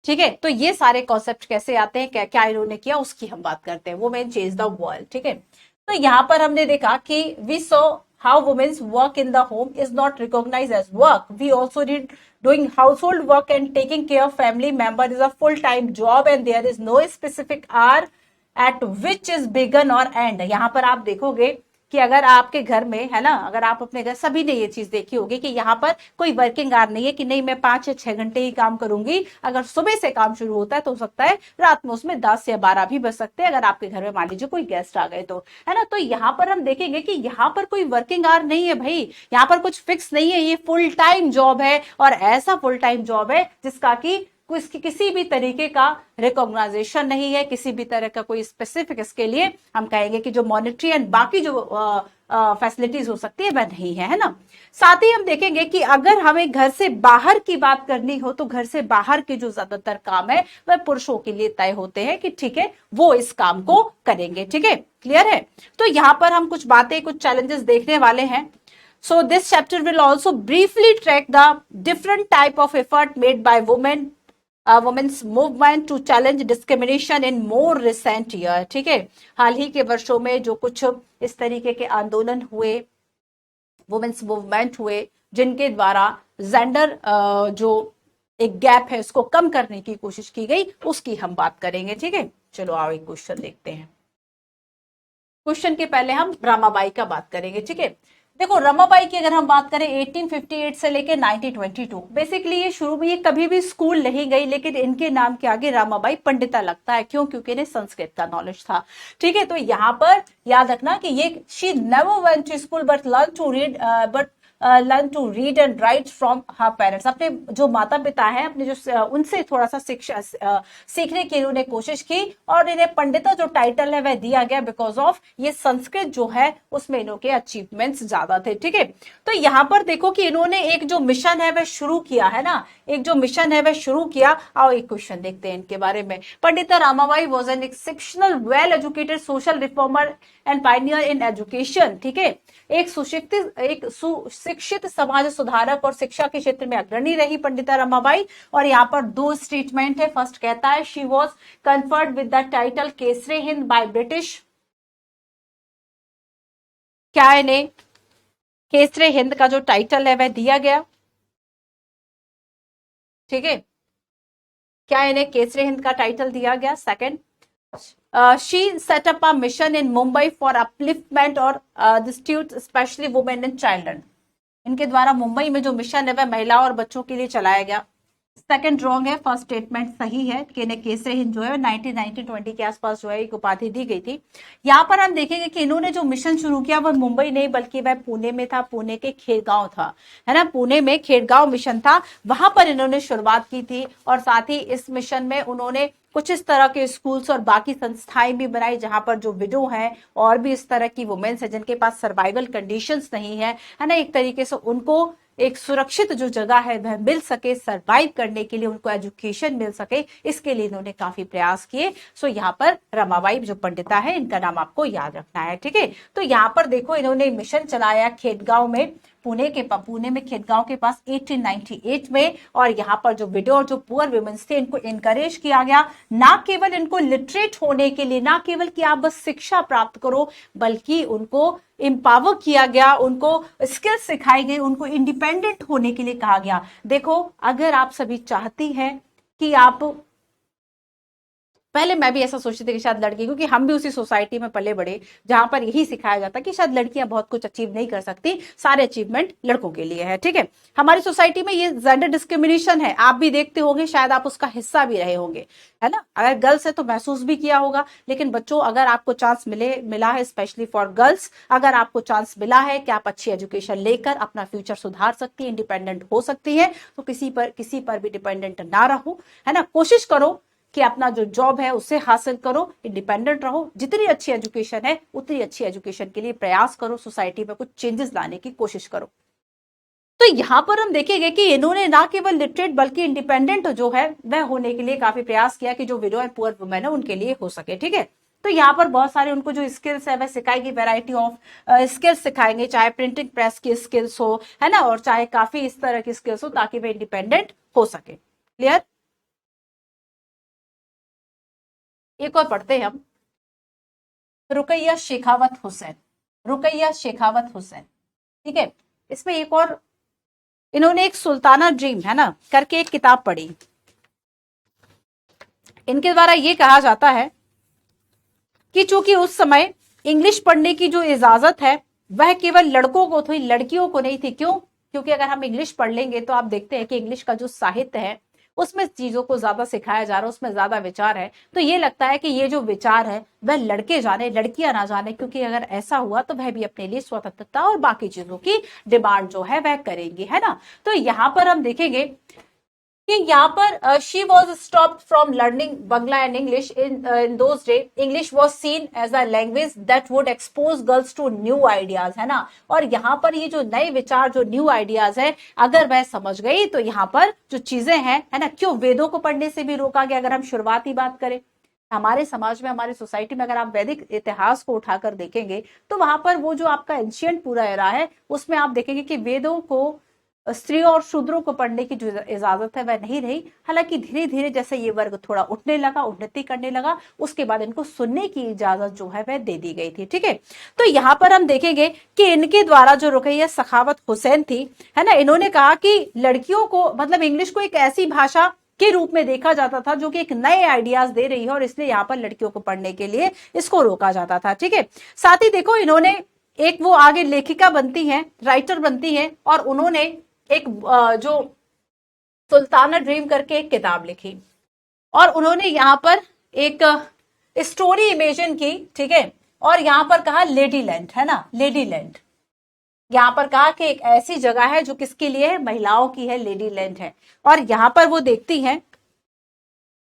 ठीक है। तो ये सारे कॉन्सेप्ट कैसे आते हैं, क्या क्या इन्होंने किया, उसकी हम बात करते हैं। वुमेन चेंज द वर्ल्ड, ठीक है। तो यहाँ पर हमने देखा कि we saw how women's work in the home is not recognized as work. We also did doing household work and taking care of family member is a full-time job and there is no specific hour at which is begin or end. यहाँ पर आप देखोगे कि अगर आपके घर में, है ना, अगर आप अपने घर, सभी ने ये चीज देखी होगी कि यहाँ पर कोई वर्किंग आवर नहीं है कि नहीं मैं 5 या 6 घंटे ही काम करूंगी। अगर सुबह से काम शुरू होता है तो हो सकता है रात में उसमें 10 या 12 भी बज सकते हैं, अगर आपके घर में मान लीजिए कोई गेस्ट आ गए तो, है ना। तो यहाँ पर हम देखेंगे कि यहाँ पर कोई वर्किंग आवर नहीं है भाई, यहाँ पर कुछ फिक्स नहीं है, ये फुल टाइम जॉब है। और ऐसा फुल टाइम जॉब है जिसका कि किसी भी तरीके का रिकॉग्नाइजेशन नहीं है, किसी भी तरह का कोई स्पेसिफिक, इसके लिए हम कहेंगे कि जो मॉनेटरी एंड बाकी जो फैसिलिटीज हो सकती है वह नहीं है ना। साथ ही हम देखेंगे कि अगर हमें घर से बाहर की बात करनी हो तो घर से बाहर के जो ज्यादातर काम है वह पुरुषों के लिए तय होते हैं कि ठीक है वो इस काम को करेंगे, ठीक है, क्लियर है। तो यहाँ पर हम कुछ बातें, कुछ चैलेंजेस देखने वाले हैं। So this chapter will also briefly track the different type of effort made by women's movement to challenge discrimination in more recent year, ठीक है। हाल ही के वर्षों में जो कुछ इस तरीके के आंदोलन हुए, वुमेन्स मूवमेंट हुए, जिनके द्वारा जेंडर जो एक गैप है उसको कम करने की कोशिश की गई, उसकी हम बात करेंगे, ठीक है। चलो आओ एक क्वेश्चन देखते हैं। क्वेश्चन के पहले हम रमाबाई का बात करेंगे, ठीक है। देखो रमाबाई की अगर हम बात करें 1858 से लेके 1922, बेसिकली ये शुरू में ये कभी भी स्कूल नहीं गई, लेकिन इनके नाम के आगे रमाबाई पंडिता लगता है। क्यों? क्योंकि इन्हें संस्कृत का नॉलेज था, ठीक है। तो यहाँ पर याद रखना कि ये she never went to school but learn to read and write from her parents. अपने जो माता पिता हैं अपने जो उनसे थोड़ा सा शिक्षा सीखने की इन्होंने कोशिश की, और इन्हें पंडिता जो टाइटल है वह दिया गया बिकॉज ऑफ ये संस्कृत जो है उसमें इन्होंने अचीवमेंट्स ज्यादा थे, ठीक है। तो यहाँ पर देखो कि इन्होंने एक जो मिशन है वह शुरू किया है ना, एक जो मिशन है वह शुरू किया। आओ एक क्वेश्चन देखते हैं इनके बारे में। Pandita Ramabai was an exceptional well educated social reformer and Pioneer in education, ठीक है। एक सुशिक्षित समाज सुधारक और शिक्षा के क्षेत्र में अग्रणी रही पंडिता रमाबाई। और यहाँ पर दो स्टेटमेंट है। फर्स्ट कहता है she was conferred with the title Kesari Hind by British. क्या इन्हें केसरी हिंद का जो टाइटल है वह दिया गया, ठीक है। क्या इन्हें केसरी हिंद का टाइटल दिया गया? Second, she set up a mission in Mumbai for upliftment or destitute, especially women and children. इनके द्वारा मुंबई में जो मिशन है वह महिलाओं और बच्चों के लिए चलाया गया। सेकंड रॉन्ग है, फर्स्ट स्टेटमेंट सही है कि इन्हें केसरी हिंद जो है 1919-20 के आसपास जो है एक उपाधि दी गई थी। यहाँ पर हम देखेंगे कि इन्होंने जो मिशन शुरू किया वह मुंबई नहीं बल्कि वह पुणे में था, पुणे के खेड़गांव था, है ना, पुणे में खेड़गांव मिशन था, वहां पर इन्होंने शुरुआत की थी। और साथ ही इस मिशन में उन्होंने कुछ इस तरह के स्कूल्स और बाकी संस्थाएं भी बनाई जहां पर जो विडो हैं और भी इस तरह की वुमेन्स है जिनके पास सर्वाइवल कंडीशंस नहीं है ना, एक तरीके से उनको एक सुरक्षित जो जगह है वह मिल सके, सरवाइव करने के लिए उनको एजुकेशन मिल सके, इसके लिए इन्होंने काफी प्रयास किए। सो यहाँ पर रमाबाई जो पंडिता है इनका नाम आपको याद रखना है, ठीक है। तो यहाँ पर देखो इन्होंने मिशन चलाया खेतगांव में, पुणे में खेतगांव के पास 1898 में। और यहाँ पर जो विडो और जो पुअर वुमेन्स थे इनको इनकरेज किया गया, ना केवल इनको लिटरेट होने के लिए, ना केवल कि आप बस शिक्षा प्राप्त करो, बल्कि उनको एम्पावर किया गया, उनको स्किल्स सिखाई गई, उनको इंडिपेंडेंट होने के लिए कहा गया। देखो अगर आप सभी चाहती हैं कि आप, पहले मैं भी ऐसा सोचती थी कि शायद लड़की, क्योंकि हम भी उसी सोसाइटी में पले बड़े जहां पर यही सिखाया जाता कि शायद लड़कियां बहुत कुछ अचीव नहीं कर सकती, सारे अचीवमेंट लड़कों के लिए है, ठीक है। हमारी सोसाइटी में ये जेंडर डिस्क्रिमिनेशन है, आप भी देखते होंगे, शायद आप उसका हिस्सा भी रहे होंगे, है ना। अगर गर्ल्स है तो महसूस भी किया होगा। लेकिन बच्चों अगर आपको चांस मिला है, स्पेशली फॉर गर्ल्स, अगर आपको चांस मिला है कि आप अच्छी एजुकेशन लेकर अपना फ्यूचर सुधार सकती है, इंडिपेंडेंट हो सकती है, तो किसी पर भी डिपेंडेंट ना रहो, है ना। कोशिश करो कि अपना जो जॉब है उसे हासिल करो, इंडिपेंडेंट रहो। जितनी अच्छी एजुकेशन है उतनी अच्छी एजुकेशन के लिए प्रयास करो, सोसाइटी में कुछ चेंजेस लाने की कोशिश करो। तो यहां पर हम देखेंगे कि इन्होंने ना केवल लिटरेट बल्कि इंडिपेंडेंट जो है वह होने के लिए काफी प्रयास किया कि जो विडो और पुअर वुमेन है उनके लिए हो सके, ठीक है। तो यहाँ पर बहुत सारे उनको जो स्किल्स है वह सिखाएगी, वैरायटी ऑफ स्किल्स सिखाएंगे, चाहे प्रिंटिंग प्रेस की स्किल्स हो, है ना, और चाहे काफी इस तरह की स्किल्स हो ताकि वे इंडिपेंडेंट हो सके। क्लियर? एक और पढ़ते हैं हम, रुकैया शेखावत हुसैन, रुकैया शेखावत हुसैन, ठीक है। इसमें एक और, इन्होंने एक सुल्ताना ड्रीम, है ना, करके एक किताब पढ़ी। इनके द्वारा ये कहा जाता है कि चूंकि उस समय इंग्लिश पढ़ने की जो इजाजत है वह केवल लड़कों को थी, लड़कियों को नहीं थी। क्यों? क्योंकि अगर हम इंग्लिश पढ़ लेंगे तो आप देखते हैं कि इंग्लिश का जो साहित्य है उसमें चीजों को ज्यादा सिखाया जा रहा है, उसमें ज्यादा विचार है। तो ये लगता है कि ये जो विचार है वह लड़के जाने, लड़कियां ना जाने, क्योंकि अगर ऐसा हुआ तो वह भी अपने लिए स्वतंत्रता और बाकी चीजों की डिमांड जो है वह करेंगी, है ना। तो यहां पर हम देखेंगे कि यहाँ पर she was stopped from learning Bangla and English in those day. English was seen as a language that would expose girls to new ideas, है ना। और यहाँ पर ये जो नए विचार, जो न्यू आइडियाज है, अगर वह समझ गई तो यहाँ पर जो चीजें हैं, है ना, क्यों वेदों को पढ़ने से भी रोका गया। अगर हम शुरुआती बात करें हमारे समाज में, हमारी सोसाइटी में, अगर आप वैदिक इतिहास को उठाकर देखेंगे तो वहां पर वो जो आपका एंशियंट पूरा एरा है उसमें आप देखेंगे कि वेदों को स्त्रियों और शूद्रों को पढ़ने की जो इजाजत है वह नहीं रही। हालांकि धीरे धीरे जैसे ये वर्ग थोड़ा उठने लगा, उन्नति करने लगा, उसके बाद इनको सुनने की इजाजत जो है वह दे दी गई थी, ठीक है। तो यहाँ पर हम देखेंगे कि इनके द्वारा जो रुकैया सखावत हुसैन थी, है ना, इन्होंने कहा कि लड़कियों को, मतलब इंग्लिश को एक ऐसी भाषा के रूप में देखा जाता था, जो कि एक नए आइडियाज दे रही है, और इसलिए यहाँ पर लड़कियों को पढ़ने के लिए इसको रोका जाता था। ठीक है, साथ ही देखो इन्होंने एक वो आगे लेखिका बनती है, राइटर बनती है, और उन्होंने एक जो सुल्ताना ड्रीम करके एक किताब लिखी, और उन्होंने यहाँ पर एक स्टोरी इमेजिन की। ठीक है, और यहाँ पर कहा लेडी लैंड, है ना, लेडी लैंड, यहाँ पर कहा कि एक ऐसी जगह है जो किसके लिए है, महिलाओं की है, लेडी लैंड है। और यहाँ पर वो देखती हैं,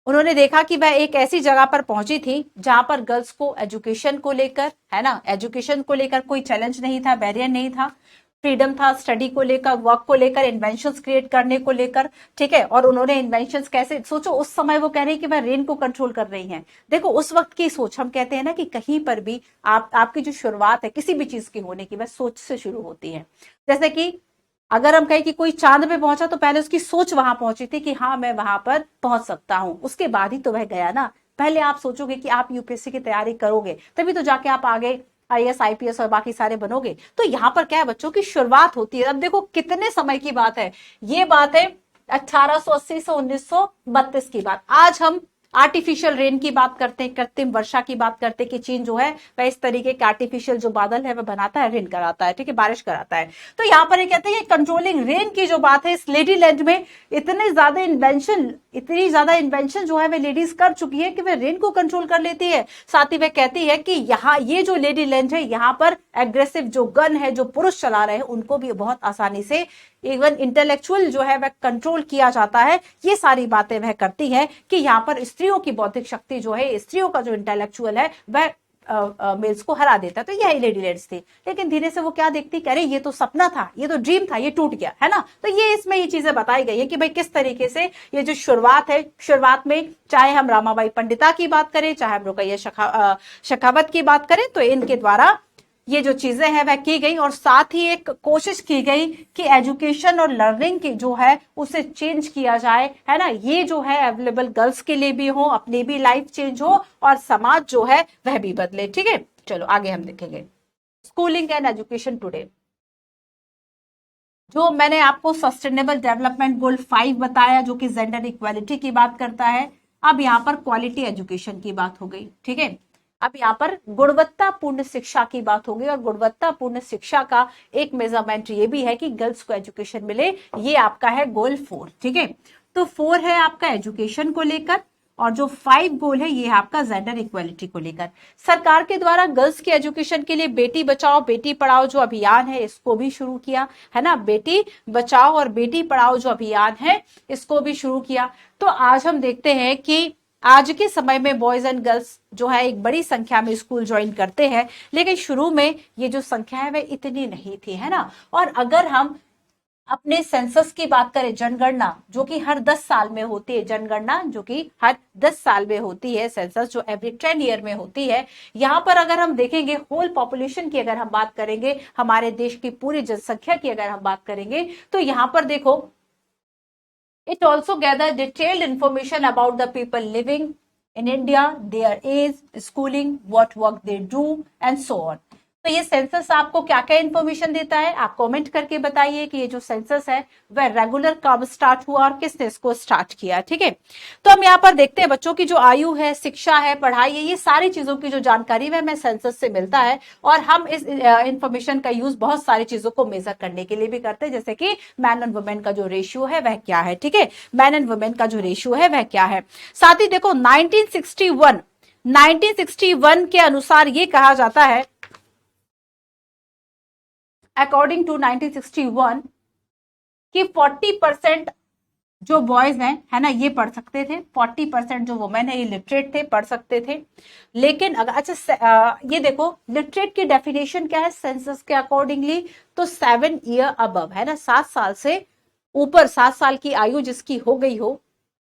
उन्होंने देखा कि वह एक ऐसी जगह पर पहुंची थी जहां पर गर्ल्स को एजुकेशन को लेकर, है ना, एजुकेशन को लेकर कोई चैलेंज नहीं था, बैरियर नहीं था, फ्रीडम था स्टडी को लेकर, वर्क को लेकर, इन्वेंशंस क्रिएट करने को लेकर। ठीक है, और उन्होंने इन्वेंशंस कैसे, सोचो उस समय वो कह रही कि वह रेन को कंट्रोल कर रही हैं। देखो उस वक्त की सोच, हम कहते हैं ना कि कहीं पर भी आपकी जो शुरुआत है किसी भी चीज की होने की, वह सोच से शुरू होती है। जैसे कि अगर हम कहें कि कोई चांद पे पहुंचा तो पहले उसकी सोच वहां पहुंची थी कि हाँ मैं वहां पर पहुंच सकता हूं, उसके बाद ही तो वह गया ना। पहले आप सोचोगे कि आप यूपीएससी की तैयारी करोगे, तभी तो जाके आप आगे आईएएस आईपीएस और बाकी सारे बनोगे। तो यहाँ पर क्या है, बच्चों की शुरुआत होती है। अब देखो कितने समय की बात है, ये बात है 1880 से 1932 की बात। आज हम आर्टिफिशियल रेन की बात करते हैं, कृत्रिम वर्षा की बात करते हैं कि चीन जो है वह इस तरीके के आर्टिफिशियल जो बादल है वह बनाता है, रेन कराता है, ठीक है, बारिश कराता है। तो यहाँ पर ये कहते हैं कंट्रोलिंग रेन की जो बात है, इस लेडी लैंड में इतनी ज्यादा इन्वेंशन जो है वह लेडीज कर चुकी है कि वह रेन को कंट्रोल कर लेती है। साथ ही वह कहती है कि यहाँ ये जो लेडी लैंड है, यहाँ पर एग्रेसिव जो गन है जो पुरुष चला रहे हैं उनको भी बहुत आसानी से, इवन इंटेलेक्चुअल जो है वह कंट्रोल किया जाता है। ये सारी बातें वह करती है कि यहाँ पर स्त्रियों की बौद्धिक शक्ति जो है, स्त्रियों का जो इंटेलेक्चुअल है वह मेल्स को हरा देता है। तो यही लेडी लैंड्स थी। लेकिन धीरे से वो क्या देखती, कह रही ये तो सपना था, ये तो ड्रीम था, ये टूट गया, है ना। तो ये इसमें ये चीजें बताई गई है कि भाई किस तरीके से ये जो शुरुआत है, शुरुआत में चाहे हम रामाबाई पंडिता की बात करें, चाहे हम रुकैया शेखावत की बात करें, तो इनके द्वारा ये जो चीजें हैं वह की गई। और साथ ही एक कोशिश की गई कि एजुकेशन और लर्निंग की जो है उसे चेंज किया जाए, है ना। ये जो है अवेलेबल गर्ल्स के लिए भी हो, अपनी भी लाइफ चेंज हो और समाज जो है वह भी बदले। ठीक है, चलो आगे हम देखेंगे स्कूलिंग एंड एजुकेशन टुडे। जो मैंने आपको सस्टेनेबल डेवलपमेंट गोल 5 बताया जो कि जेंडर इक्वालिटी की बात करता है। अब यहाँ पर क्वालिटी एजुकेशन की बात हो गई। ठीक है, अब यहाँ पर गुणवत्तापूर्ण शिक्षा की बात होगी, और गुणवत्तापूर्ण शिक्षा का एक मेजरमेंट ये भी है कि गर्ल्स को एजुकेशन मिले। ये आपका है गोल 4। ठीक है, तो 4 है आपका एजुकेशन को लेकर, और जो 5 गोल है ये आपका जेंडर इक्वालिटी को लेकर। सरकार के द्वारा गर्ल्स के एजुकेशन के लिए बेटी बचाओ बेटी पढ़ाओ जो अभियान है इसको भी शुरू किया, है ना। बेटी बचाओ और बेटी पढ़ाओ जो अभियान है इसको भी शुरू किया। तो आज हम देखते हैं कि आज के समय में बॉयज एंड गर्ल्स जो है एक बड़ी संख्या में स्कूल ज्वाइन करते हैं, लेकिन शुरू में ये जो संख्या है वह इतनी नहीं थी, है ना। और अगर हम अपने सेंसस की बात करें, जनगणना जो कि हर 10 साल में होती है, जनगणना जो कि हर 10 साल में होती है, सेंसस जो एवरी 10 ईयर में होती है, यहाँ पर अगर हम देखेंगे होल पॉपुलेशन की अगर हम बात करेंगे, हमारे देश की पूरी जनसंख्या की अगर हम बात करेंगे, तो यहाँ पर देखो it also gathers detailed information about the people living in India, their age, schooling, what work they do and so on. तो ये सेंसस आपको क्या क्या इंफॉर्मेशन देता है, आप कमेंट करके बताइए कि ये जो सेंसस है वह रेगुलर कब स्टार्ट हुआ और किसने इसको स्टार्ट किया। ठीक है, तो हम यहाँ पर देखते हैं बच्चों की जो आयु है, शिक्षा है, पढ़ाई है, ये सारी चीजों की जो जानकारी है हमें सेंसस से मिलता है। और हम इस इंफॉर्मेशन का यूज बहुत सारी चीजों को मेजर करने के लिए भी करते हैं, जैसे कि मैन एंड वुमेन का जो रेशियो है वह क्या है। ठीक है, मैन एंड वुमेन का जो रेशियो है वह क्या है। साथ ही देखो 1961 के अनुसार ये कहा जाता है, अकॉर्डिंग टू 1961 कि 40% जो बॉयज हैं, है ना, ये पढ़ सकते थे, 40% जो वुमेन है ये लिटरेट थे, पढ़ सकते थे। लेकिन अगर अच्छा ये देखो लिटरेट की डेफिनेशन क्या है सेंसस के अकॉर्डिंगली, तो 7 ईयर अबव, है ना, 7 साल से ऊपर, 7 साल की आयु जिसकी हो गई हो,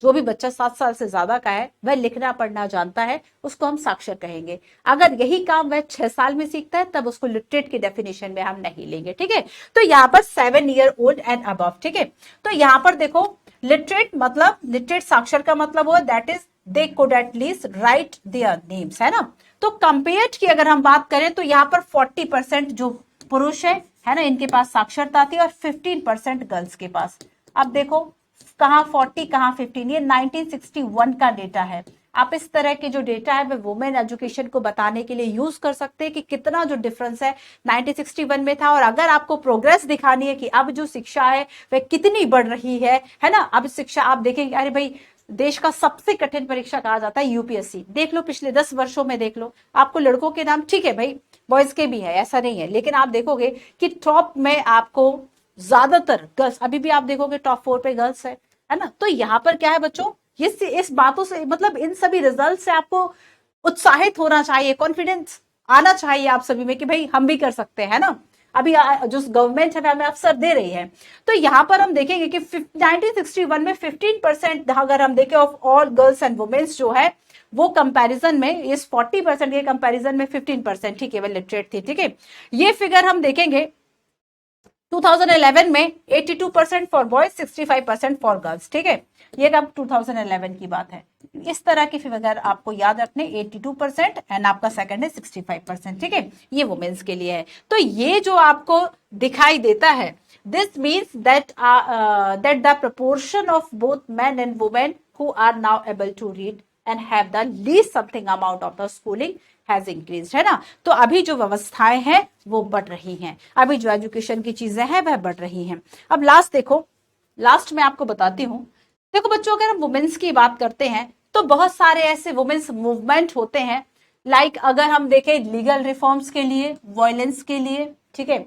जो भी बच्चा 7 साल से ज्यादा का है वह लिखना पढ़ना जानता है, उसको हम साक्षर कहेंगे। अगर यही काम वह 6 साल में सीखता है तब उसको लिटरेट की डेफिनेशन में हम नहीं लेंगे। ठीक है, तो यहाँ पर 7 ईयर ओल्ड एंड अबव। ठीक है, तो यहाँ पर देखो लिटरेट मतलब, लिटरेट साक्षर का मतलब हुआ that is they could at least right their names, है ना। तो कंपेयर की अगर हम बात करें तो यहाँ पर 40% जो पुरुष है ना, इनके पास साक्षरता थी और 15% गर्ल्स के पास। अब देखो कहाँ 40 कहाँ 15, ये 1961 का डेटा है। आप इस तरह के जो डेटा है वो वुमेन एजुकेशन को बताने के लिए यूज कर सकते हैं कि कितना जो डिफरेंस है 1961 में था। और अगर आपको प्रोग्रेस दिखानी है कि अब जो शिक्षा है वह कितनी बढ़ रही है ना, अब शिक्षा आप देखेंगे, अरे भाई देश का सबसे कठिन परीक्षा कहा जाता है यूपीएससी, देख लो पिछले 10 वर्षों में देख लो, आपको लड़कों के नाम ठीक है भाई, बॉयज के भी है, ऐसा नहीं है, लेकिन आप देखोगे कि टॉप में आपको ज्यादातर गर्ल्स, अभी भी आप देखोगे टॉप 4 पे गर्ल्स है ना। तो यहाँ पर क्या है बच्चों, इस बातों से मतलब इन सभी रिजल्ट से आपको उत्साहित होना चाहिए, कॉन्फिडेंस आना चाहिए आप सभी में कि भाई हम भी कर सकते हैं ना। अभी जो गवर्नमेंट है हमें अवसर दे रही है। तो यहाँ पर हम देखेंगे कि 1961 में 15% अगर हम देखें of all girls and womens जो है वो कंपैरिजन में इस 40% के कंपैरिजन में 15% ठीक है वह लिटरेट थी। ठीक है, ये फिगर हम देखेंगे 2011 में 82% फॉर बॉयज, 65% फॉर गर्ल्स। ठीक है, ये कब 2011 की बात है। इस तरह की फिगर आपको याद रखने, 82% एंड आपका सेकंड है 65%। ठीक है, ये वुमेन्स के लिए है। तो ये जो आपको दिखाई देता है, this means that the proportion of both man and women who are now able to read and have the least something amount of the schooling has increased, है ना। तो अभी जो व्यवस्थाएं हैं वो बढ़ रही हैं, अभी जो एजुकेशन की चीजें हैं वह बढ़ रही हैं। अब लास्ट देखो, लास्ट में आपको बताती हूँ। देखो बच्चों, अगर हम वुमेन्स की बात करते हैं तो बहुत सारे ऐसे वुमेन्स मूवमेंट होते हैं, लाइक अगर हम देखें लीगल रिफॉर्म्स के लिए, वायलेंस के लिए, ठीक है,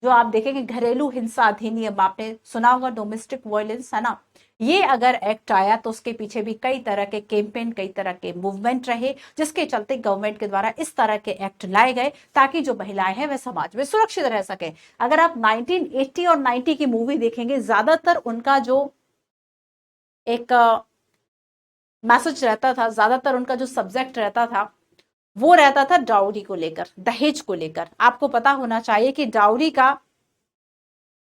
जो आप देखेंगे घरेलू हिंसा अधिनियम, आपने सुना होगा डोमेस्टिक वायलेंस, है ना। ये अगर एक्ट आया तो उसके पीछे भी कई तरह के कैंपेन, कई तरह के मूवमेंट रहे, जिसके चलते गवर्नमेंट के द्वारा इस तरह के एक्ट लाए गए ताकि जो महिलाएं हैं वह समाज में सुरक्षित रह सके। अगर आप 1980 और 90 की मूवी देखेंगे, ज्यादातर उनका जो एक मैसेज रहता था, ज्यादातर उनका जो सब्जेक्ट रहता था वो रहता था डाउरी को लेकर, दहेज को लेकर। आपको पता होना चाहिए कि डाउरी का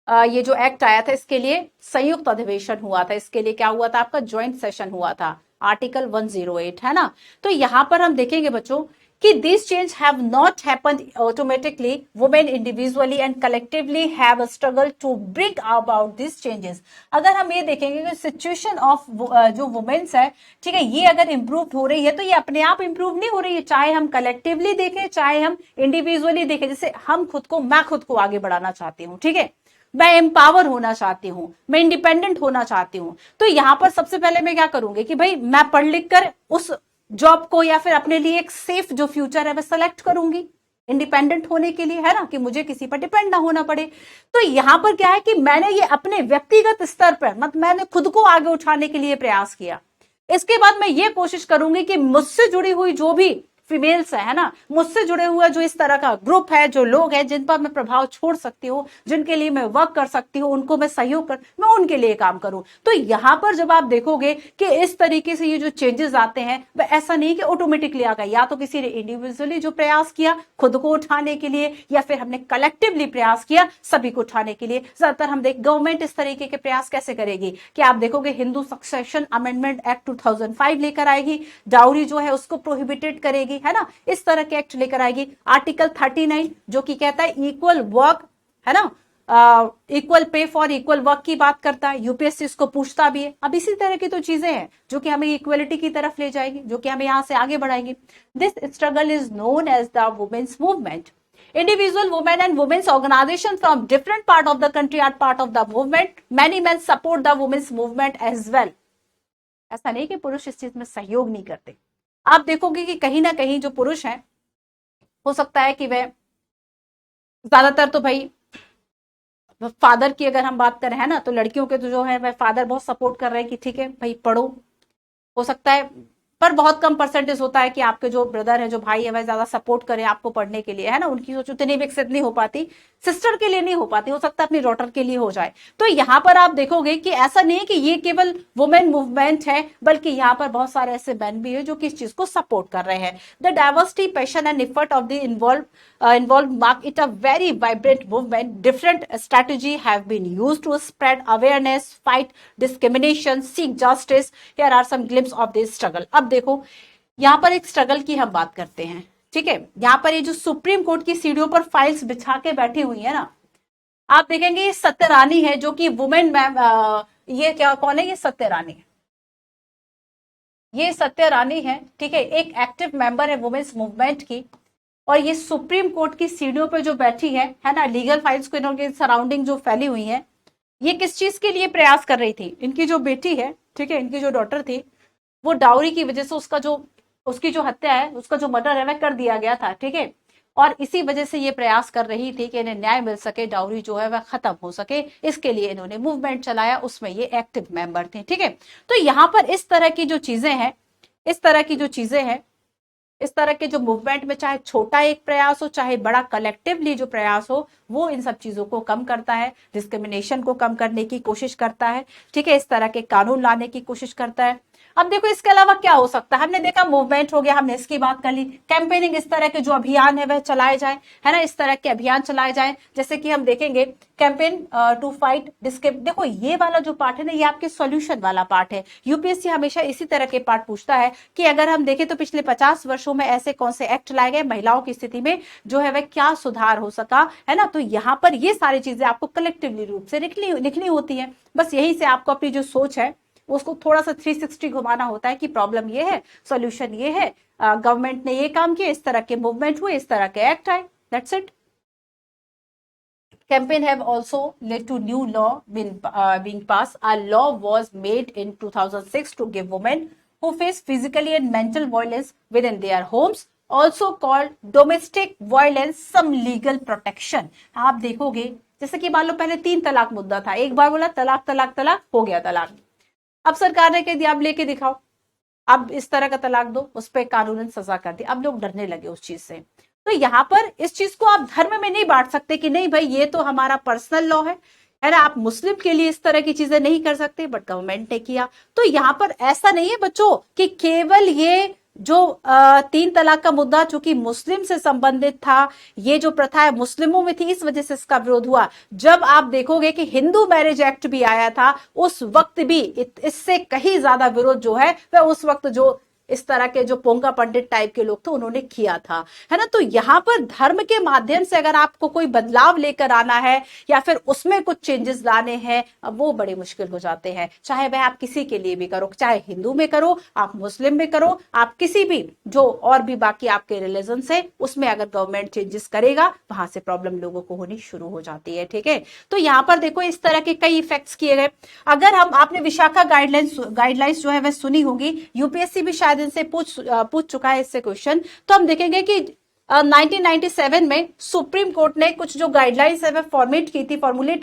ये जो एक्ट आया था इसके लिए संयुक्त अधिवेशन हुआ था, इसके लिए क्या हुआ था, आपका ज्वाइंट सेशन हुआ था, आर्टिकल 108, है ना। तो यहां पर हम देखेंगे बच्चों कि this change have not happened automatically, women individually and collectively have struggle to bring about this changes. अगर हम ये देखेंगे कि सिचुएशन ऑफ जो वुमेन्स है, ठीक है, ये अगर इंप्रूव हो रही है तो ये अपने आप इंप्रूव नहीं हो रही है, चाहे हम कलेक्टिवली देखें चाहे हम इंडिविजुअली देखें। जैसे हम खुद को, मैं खुद को आगे बढ़ाना चाहती हूँ, ठीक है, मैं एम्पावर होना चाहती हूं, मैं इंडिपेंडेंट होना चाहती हूं, तो यहां पर सबसे पहले मैं क्या करूंगी कि भाई मैं पढ़ लिख कर उस जॉब को या फिर अपने लिए एक सेफ जो फ्यूचर है वह सेलेक्ट करूंगी इंडिपेंडेंट होने के लिए, है ना, कि मुझे किसी पर डिपेंड ना होना पड़े। तो यहां पर क्या है कि मैंने ये अपने व्यक्तिगत स्तर पर मैंने खुद को आगे उठाने के लिए प्रयास किया। इसके बाद मैं ये कोशिश करूंगी कि मुझसे जुड़ी हुई जो भी फीमेल्स है ना, मुझसे जुड़े हुए जो इस तरह का ग्रुप है, जो लोग हैं जिन पर मैं प्रभाव छोड़ सकती हूँ, जिनके लिए मैं वर्क कर सकती हूँ, उनको मैं सहयोग कर, मैं उनके लिए काम करूं। तो यहां पर जब आप देखोगे कि इस तरीके से ये जो चेंजेस आते हैं वह ऐसा नहीं कि ऑटोमेटिकली आ गए, या तो किसी ने इंडिविजुअली जो प्रयास किया खुद को उठाने के लिए, या फिर हमने कलेक्टिवली प्रयास किया सभी को उठाने के लिए। ज्यादातर हम देख गवर्नमेंट इस तरीके के प्रयास कैसे करेगी कि आप देखोगे हिंदू सक्सेशन अमेंडमेंट एक्ट 2005 लेकर आएगी, डाउरी जो है उसको प्रोहिबिटेड करेगी, है ना, इस तरह के एक्ट लेकर आएगी। आर्टिकल 39 जो कि कहता है इक्वल वर्क, है ना, equal pay for equal work की बात करता है, यूपीएससी इसको पूछता भी है। अब इसी तरह की तो चीजें हैं जो कि हमें इक्वलिटी की तरफ ले जाएगी, जो कि हमें यहां से आगे बढ़ाएगी। This struggle is known as the women's movement. Individual women and women's organization from different part of the country are part of the movement. Many men support the women's movement as well. ऐसा नहीं कि पुरुष इस चीज में सहयोग नहीं करते। आप देखोगे कि कहीं ना कहीं जो पुरुष हैं, हो सकता है कि वह ज्यादातर तो भाई फादर की अगर हम बात करें, है ना, तो लड़कियों के तो जो है वह फादर बहुत सपोर्ट कर रहे हैं कि ठीक है भाई पढ़ो, हो सकता है, पर बहुत कम परसेंटेज होता है कि आपके जो ब्रदर है, जो भाई है, वह ज्यादा सपोर्ट करें आपको पढ़ने के लिए, है ना, उनकी सोच उतनी विकसित नहीं हो पाती, सिस्टर के लिए नहीं हो पाती, हो सकता है अपनी डॉटर के लिए हो जाए। तो यहाँ पर आप देखोगे कि ऐसा नहीं है कि ये केवल वुमेन मूवमेंट है, बल्कि यहाँ पर बहुत सारे ऐसे मैन भी है जो कि इस चीज को सपोर्ट कर रहे हैं। The diversity, passion and effort of the involved mark it a very vibrant movement. Different strategy have been used to spread awareness, fight discrimination, seek justice. Here are some glimpse of this struggle. अब देखो यहाँ पर एक स्ट्रगल की हम बात करते हैं, ठीक है, यहाँ पर ये जो सुप्रीम कोर्ट की सीढ़ियों पर फाइल्स बिछा के बैठी हुई है ना, आप देखेंगे ये सत्य रानी है, जो कि वुमेन मैम, ये क्या कौन है, ये सत्य रानी है, ये सत्य रानी है, ठीक है, एक एक्टिव मेंबर है वुमेन्स मूवमेंट की। और ये सुप्रीम कोर्ट की सीढ़ियों पे जो बैठी है ना, लीगल फाइल्स को इनके सराउंडिंग जो फैली हुई है, ये किस चीज के लिए प्रयास कर रही थी? इनकी जो बेटी है, ठीक है, इनकी जो डॉटर थी, वो डाउरी की वजह से उसकी जो हत्या है, उसका जो मर्डर है वह कर दिया गया था, ठीक है। और इसी वजह से ये प्रयास कर रही थी कि इन्हें न्याय मिल सके, डाउरी जो है वह खत्म हो सके, इसके लिए इन्होंने मूवमेंट चलाया, उसमें ये एक्टिव मेंबर थे, ठीक है। तो यहाँ पर इस तरह की जो चीजें हैं, इस तरह की जो चीजें हैं, इस तरह के जो मूवमेंट में चाहे छोटा एक प्रयास हो, चाहे बड़ा कलेक्टिवली जो प्रयास हो, वो इन सब चीजों को कम करता है, डिस्क्रिमिनेशन को कम करने की कोशिश करता है, ठीक है, इस तरह के कानून लाने की कोशिश करता है। अब देखो इसके अलावा क्या हो सकता है, हमने देखा मूवमेंट हो गया, हमने इसकी बात कर ली, कैंपेनिंग, इस तरह के जो अभियान है वह चलाए जाए, है ना, इस तरह के अभियान चलाए जाए, जैसे कि हम देखेंगे कैंपेन टू फाइट डिस्क्रिमिनेशन। देखो ये वाला जो पार्ट है ना, ये आपके सॉल्यूशन वाला पार्ट है। यूपीएससी हमेशा इसी तरह के पार्ट पूछता है कि अगर हम देखें तो पिछले 50 वर्षों में ऐसे कौन से एक्ट लाए गए, महिलाओं की स्थिति में जो है वह क्या सुधार हो सका, है ना। तो यहाँ पर ये सारी चीजें आपको कलेक्टिवली रूप से लिखनी होती है। बस यही से आपको अपनी जो सोच है उसको थोड़ा सा 360 घुमाना होता है कि प्रॉब्लम ये है, सॉल्यूशन ये है, गवर्नमेंट ने ये काम किया, इस तरह के मूवमेंट हुए, इस तरह के एक्ट आए, that's it. Campaign have also led to new law being passed. A law was made in 2006 to give women who face physically and mental violence within their homes, also called domestic violence, some legal protection. आप देखोगे जैसे कि मान लो पहले 3 तलाक मुद्दा था, एक बार बोला तलाक तलाक तलाक, हो गया तलाक। अब सरकार ने कह दिया अब लेके दिखाओ, अब इस तरह का तलाक दो, उस पर कानूनन सजा कर दी। अब लोग डरने लगे उस चीज से। तो यहाँ पर इस चीज को आप धर्म में नहीं बांट सकते कि नहीं भाई ये तो हमारा पर्सनल लॉ है ना, आप मुस्लिम के लिए इस तरह की चीजें नहीं कर सकते, बट गवर्नमेंट ने किया। तो यहाँ पर ऐसा नहीं है बच्चों कि केवल ये जो 3 तलाक का मुद्दा चूंकि मुस्लिम से संबंधित था, ये जो प्रथा है मुस्लिमों में थी, इस वजह से इसका विरोध हुआ। जब आप देखोगे कि हिंदू मैरिज एक्ट भी आया था, उस वक्त भी इससे कहीं ज्यादा विरोध जो है वह उस वक्त जो इस तरह के जो पोंगा पंडित टाइप के लोग थे उन्होंने किया था, है ना। तो यहाँ पर धर्म के माध्यम से अगर आपको कोई बदलाव लेकर आना है या फिर उसमें कुछ चेंजेस लाने हैं, अब वो बड़े मुश्किल हो जाते हैं। चाहे वह आप किसी के लिए भी करो, चाहे हिंदू में करो, आप मुस्लिम में करो, आप किसी भी जो और भी बाकी आपके रिलीजन से, उसमें अगर गवर्नमेंट चेंजेस करेगा, वहां से प्रॉब्लम लोगों को होनी शुरू हो जाती है, ठीक है। तो यहाँ पर देखो इस तरह के कई इफेक्ट्स किए गए। अगर हम आपने विशाखा गाइडलाइंस जो है वह सुनी होगी, यूपीएससी भी शायद इनसे पूछ चुका है इससे क्वेश्चन। तो हम देखेंगे कि 1997 में सुप्रीम कोर्ट ने कुछ जो गाइडलाइंस है वह फॉर्मुलेट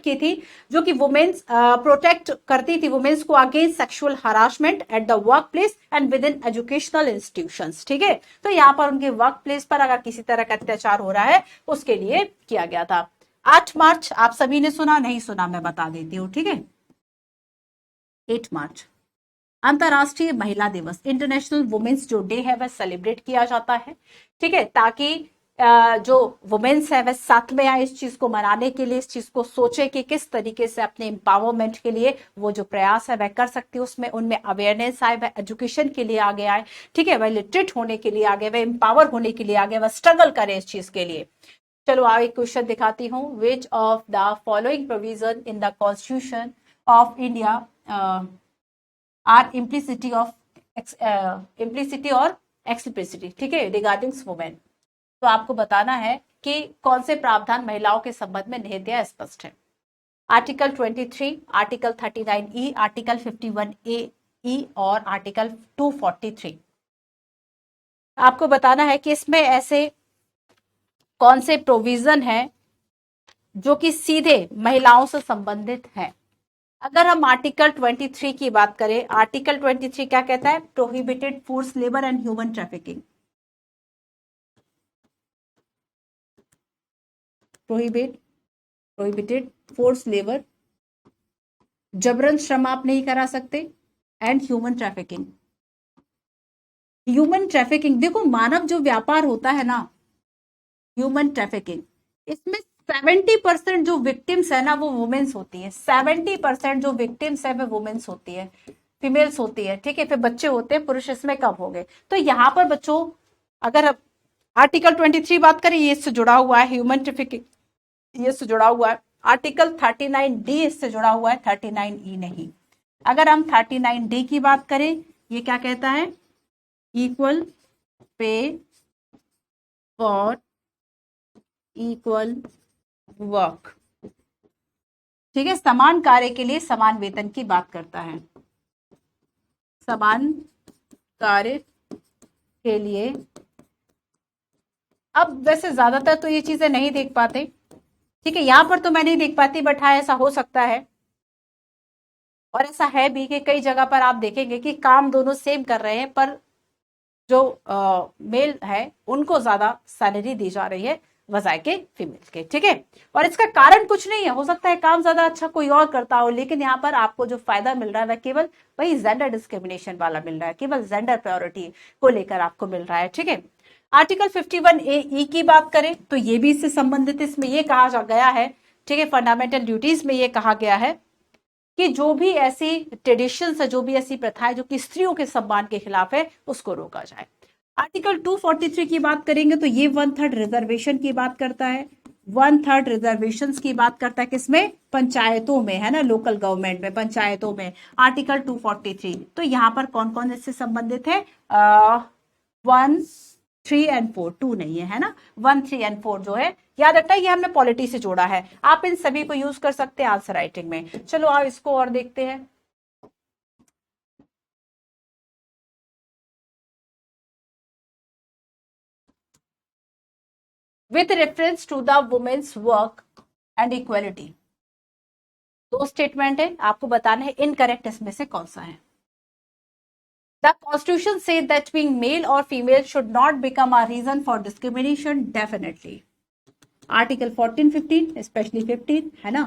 की थी, जो कि वुमेन्स प्रोटेक्ट करती थी वुमेन्स को against sexual harassment at the work place and with in educational institutions, ठीक है। तो यहाँ पर उनके वर्क प्लेस पर अगर किसी तरह का अत्याचार हो रहा है उसके लिए किया गया था। 8 मार्च आप सभी ने सुना, नहीं सुना मैं बता देती हूँ, ठीक है। 8 मार्च अंतरराष्ट्रीय महिला दिवस, इंटरनेशनल वुमेन्स जो डे है वह सेलिब्रेट किया जाता है, ठीक है, ताकि जो वुमेन्स है वह साथ में आए इस चीज को मनाने के लिए, इस चीज को सोचे कि किस तरीके से अपने एम्पावरमेंट के लिए वो जो प्रयास है वह कर सकती है, उसमें उनमें अवेयरनेस आए, वह एजुकेशन के लिए आगे आए, ठीक है, वह लिटरेट होने के लिए आगे, वह एम्पावर होने के लिए आगे, वह स्ट्रगल करे इस चीज के लिए। चलो आप एक क्वेश्चन दिखाती हूँ, which of the following provision in the constitution of India are implicitly और एक्सप्लिसिटी, ठीक है, रिगार्डिंग वुमेन। तो आपको बताना है कि कौन से प्रावधान महिलाओं के संबंध में निहित या स्पष्ट है। Article 23, article 39E, article 51A और आर्टिकल 243। आपको बताना है कि इसमें ऐसे कौन से प्रोविजन है जो कि सीधे महिलाओं से संबंधित है। अगर हम आर्टिकल 23 की बात करें, आर्टिकल 23 क्या कहता है, prohibited force labour and human trafficking, prohibited force labour, जबरन श्रम आप नहीं करा सकते, and human trafficking. Human trafficking देखो मानव जो व्यापार होता है ना, ह्यूमन ट्रैफिकिंग, इसमें 70% जो विक्टिम्स है ना वो वुमेन्स होती है, 70% जो विक्टिम्स है वो वुमेन्स होती है, फीमेल्स होती है, ठीक है, फिर बच्चे होते हैं, पुरुष इसमें कम हो गए। तो यहाँ पर बच्चों अगर आर्टिकल 23 बात करें, ये इससे जुड़ा हुआ है, ह्यूमन ट्रैफिकिंग ये इससे जुड़ा हुआ है। आर्टिकल 39D इससे जुड़ा हुआ है, 39E नहीं। अगर हम 39D की बात करें, ये क्या कहता है? Equal pay for equal work. ठीक है, समान कार्य के लिए समान वेतन की बात करता है। समान कार्य के लिए, अब वैसे ज्यादातर तो ये चीजें नहीं देख पाते, ठीक है, यहां पर तो मैं नहीं देख पाती, बट हाँ ऐसा हो सकता है। और ऐसा है भी कि कई जगह पर आप देखेंगे कि काम दोनों सेम कर रहे हैं, पर जो मेल है उनको ज्यादा सैलरी दी जा रही है बजाय के फीमेल के। ठीक है, और इसका कारण कुछ नहीं है, हो सकता है काम ज्यादा अच्छा कोई और करता हो, लेकिन यहाँ पर आपको जो फायदा मिल रहा है वह केवल वही जेंडर डिस्क्रिमिनेशन वाला मिल रहा है, केवल जेंडर प्रायोरिटी को लेकर आपको मिल रहा है। ठीक है, आर्टिकल 51A की बात करें तो ये भी इससे संबंधित, इसमें ये कहा गया है, ठीक है, फंडामेंटल ड्यूटीज में ये कहा गया है कि जो भी ऐसी ट्रेडिशंस है, जो भी ऐसी प्रथाएं जो कि स्त्रियों के सम्मान के खिलाफ है, उसको रोका जाए। आर्टिकल 243 की बात करेंगे तो ये 1/3 रिजर्वेशन की बात करता है। 1/3 रिजर्वेशन की बात करता है किसमें? पंचायतों में, है ना, लोकल गवर्नमेंट में, पंचायतों में। आर्टिकल 243, तो यहाँ पर कौन कौन इससे संबंधित है? 1, 3 एंड 4, 2 नहीं है ना, 1, 3 एंड 4 जो है, याद रखना ये हमने पॉलिटी से जोड़ा है। आप इन सभी को यूज कर सकते हैं आंसर राइटिंग में। चलो आप इसको और देखते हैं। With reference to the women's work and equality, दो स्टेटमेंट है, आपको बताना है इनकरेक्ट इसमें से कौन सा है। The Constitution says that being male or female should not become a reason for discrimination. Definitely. Article 14, 15, especially 15, है ना?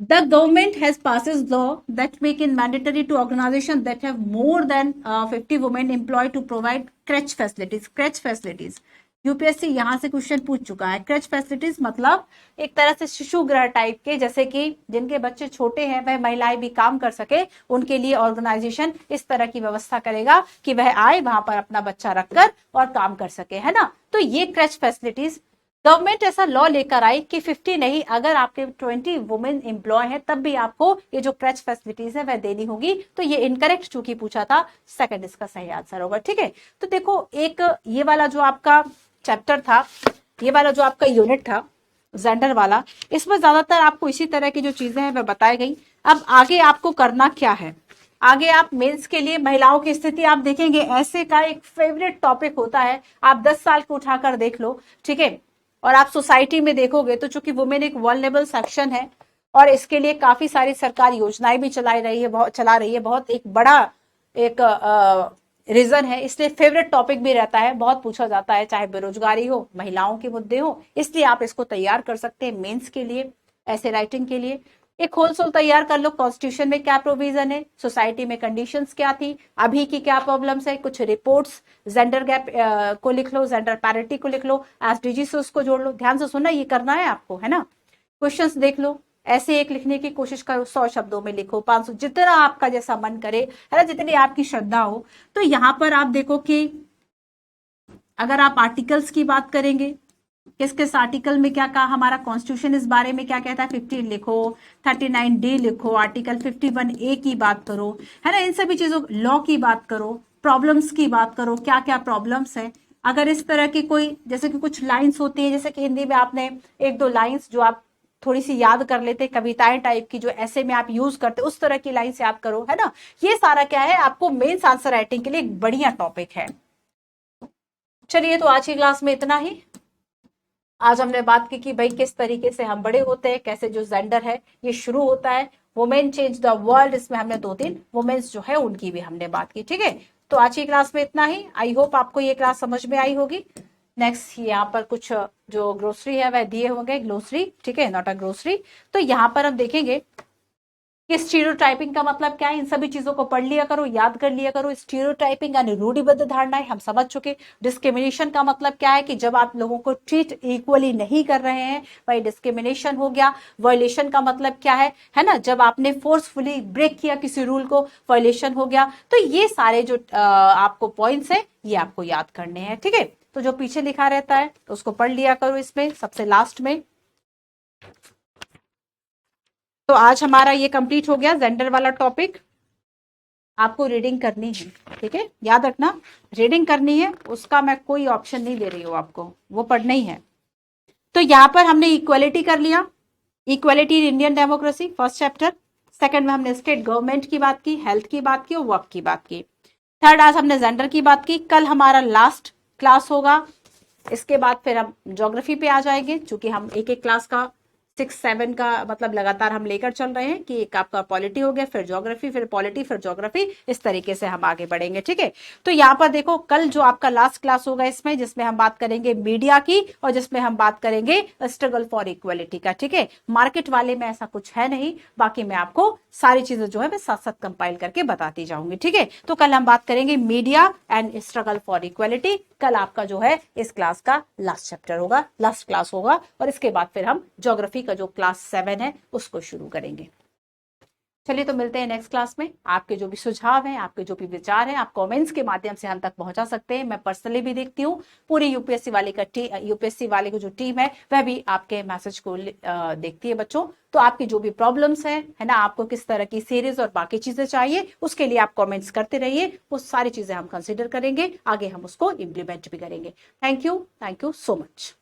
The government has passes law that make it mandatory to organizations that have more than 50 women employed to provide crèche facilities. Crèche facilities. UPSC यहां से क्वेश्चन पूछ चुका है। क्रेच फैसिलिटीज मतलब एक तरह से शिशु गृह टाइप के, जैसे कि जिनके बच्चे छोटे हैं वह महिलाएं भी काम कर सके, उनके लिए ऑर्गेनाइजेशन इस तरह की व्यवस्था करेगा कि वह आए वहां पर अपना बच्चा रखकर और काम कर सके, है ना। तो ये क्रेच फैसिलिटीज गवर्नमेंट ऐसा लॉ लेकर आई कि 50 नहीं, अगर आपके 20 वुमेन एम्प्लॉय है तब भी आपको ये जो क्रेच फैसिलिटीज है वह देनी होगी। तो ये इनकरेक्ट चूंकि पूछा था, सेकंड इसका सही आंसर होगा। ठीक है, तो देखो एक ये वाला जो आपका चैप्टर था, ये वाला जो आपका यूनिट था जेंडर वाला, इसमें ज्यादातर आपको इसी तरह की जो चीजें हैं वह बताई गई। अब आगे आपको करना क्या है, आगे आप मेंस के लिए महिलाओं की स्थिति आप देखेंगे, ऐसे का एक फेवरेट टॉपिक होता है, आप 10 साल को उठाकर देख लो। ठीक है, और आप सोसाइटी में देखोगे तो चूंकि वुमेन एक वल्नरेबल सेक्शन है और इसके लिए काफी सारी सरकार योजनाएं भी चला रही है, बहुत एक बड़ा एक रीजन है, इसलिए फेवरेट टॉपिक भी रहता है, बहुत पूछा जाता है, चाहे बेरोजगारी हो, महिलाओं के मुद्दे हो, इसलिए आप इसको तैयार कर सकते हैं मेंस के लिए, ऐसे राइटिंग के लिए। एक खोलसोल तैयार कर लो, कॉन्स्टिट्यूशन में क्या प्रोविजन है, सोसाइटी में कंडीशंस क्या थी, अभी की क्या प्रॉब्लम्स है, कुछ रिपोर्ट्स, जेंडर गैप को लिख लो, जेंडर पैरिटी को लिख लो, एसडीजी से उसको जोड़ लो। ध्यान से सुनना, ये करना है आपको, है ना। क्वेश्चंस देख लो, ऐसे एक लिखने की कोशिश करो, 100 शब्दों में लिखो, 500, जितना आपका जैसा मन करे, है ना, जितनी आपकी श्रद्धा हो। तो यहां पर आप देखो कि अगर आप आर्टिकल्स की बात करेंगे, किस किस आर्टिकल में क्या कहा, हमारा कॉन्स्टिट्यूशन इस बारे में क्या कहता है, 15 लिखो, 39D लिखो, आर्टिकल 51A की बात करो, है ना, इन सभी चीजों, लॉ की बात करो, प्रॉब्लम्स की बात करो, क्या क्या प्रॉब्लम्स है। अगर इस तरह की कोई, जैसे कि कुछ लाइन्स होती है, जैसे कि हिंदी में आपने एक दो लाइन्स जो आप थोड़ी सी याद कर लेते, कविताएं टाइप की जो ऐसे में आप यूज करते, उस तरह की लाइन्स याद करो, है ना। ये सारा क्या है, आपको मेंस आंसर राइटिंग के लिए एक बढ़िया टॉपिक है। चलिए, तो आज की क्लास में इतना ही। आज हमने बात की कि भाई किस तरीके से हम बड़े होते हैं, कैसे जो जेंडर है ये शुरू होता है, वुमेन चेंज द वर्ल्ड, इसमें हमने 2-3 वुमेन्स जो है उनकी भी हमने बात की। ठीक है, तो आज की क्लास में इतना ही। आई होप आपको ये क्लास समझ में आई होगी। नेक्स्ट यहाँ पर कुछ जो ग्रोसरी है वह दिए होंगे, ग्लोसरी, ठीक है, नॉट अ ग्रोसरी। तो यहाँ पर हम देखेंगे कि स्टीरियोटाइपिंग का मतलब क्या है, इन सभी चीजों को पढ़ लिया करो, याद कर लिया करो। स्टीरियोटाइपिंग यानी रूढ़िबद्ध धारणाएं हम समझ चुके। डिस्क्रिमिनेशन का मतलब क्या है कि जब आप लोगों को ट्रीट इक्वली नहीं कर रहे हैं, वही डिस्क्रिमिनेशन हो गया। वायलेशन का मतलब क्या है ना, जब आपने फोर्सफुली ब्रेक किया किसी रूल को, वायलेशन हो गया। तो ये सारे जो आपको पॉइंट्स है ये आपको याद करने हैं। ठीक है, तो जो पीछे लिखा रहता है तो उसको पढ़ लिया करो, इसमें सबसे लास्ट में तो आज हमारा ये कंप्लीट हो गया जेंडर वाला टॉपिक। आपको रीडिंग करनी है, ठीक है, याद रखना रीडिंग करनी है, उसका मैं कोई ऑप्शन नहीं दे रही हूँ आपको, वो पढ़ना ही है। तो यहां पर हमने इक्वलिटी कर लिया, equality in Indian democracy first chapter. Second में हमने स्टेट गवर्नमेंट की बात की, हेल्थ की बात की और वर्क की बात की। थर्ड आज हमने जेंडर की बात की। कल हमारा लास्ट क्लास होगा, इसके बाद फिर हम ज्योग्राफी पे आ जाएंगे, चूंकि हम एक एक क्लास का 6-7 का मतलब लगातार हम लेकर चल रहे हैं कि एक आपका पॉलिटी हो गया, फिर ज्योग्राफी, फिर पॉलिटी, फिर ज्योग्राफी, इस तरीके से हम आगे बढ़ेंगे, ठीक है। तो यहाँ पर देखो कल जो आपका लास्ट क्लास होगा इसमें, जिसमें हम बात करेंगे मीडिया की और जिसमें हम बात करेंगे स्ट्रगल फॉर इक्वलिटी का, ठीक है। मार्केट वाले में ऐसा कुछ है नहीं, बाकी मैं आपको सारी चीजें जो है मैं साथ साथ कंपाइल करके बताती जाऊंगी, ठीक है। तो कल हम बात करेंगे media and struggle for equality. कल आपका जो है इस क्लास का लास्ट चैप्टर होगा, लास्ट क्लास होगा, और इसके बाद फिर हम ज्योग्राफी का जो क्लास 7 है उसको शुरू करेंगे। चलिए तो मिलते हैं नेक्स्ट क्लास में। आपके जो भी सुझाव हैं, आपके जो भी विचार हैं, आप कमेंट्स के माध्यम से हम तक पहुंचा सकते हैं। मैं पर्सनली भी देखती हूँ, पूरी यूपीएससी वाले का यूपीएससी वाले की जो टीम है वह भी आपके मैसेज को देखती है बच्चों। तो आपकी जो भी प्रॉब्लम्स है ना, आपको किस तरह की सीरीज और बाकी चीजें चाहिए, उसके लिए आप कमेंट्स करते रहिए, वो सारी चीजें हम कंसिडर करेंगे, आगे हम उसको इम्प्लीमेंट भी करेंगे। Thank you so much.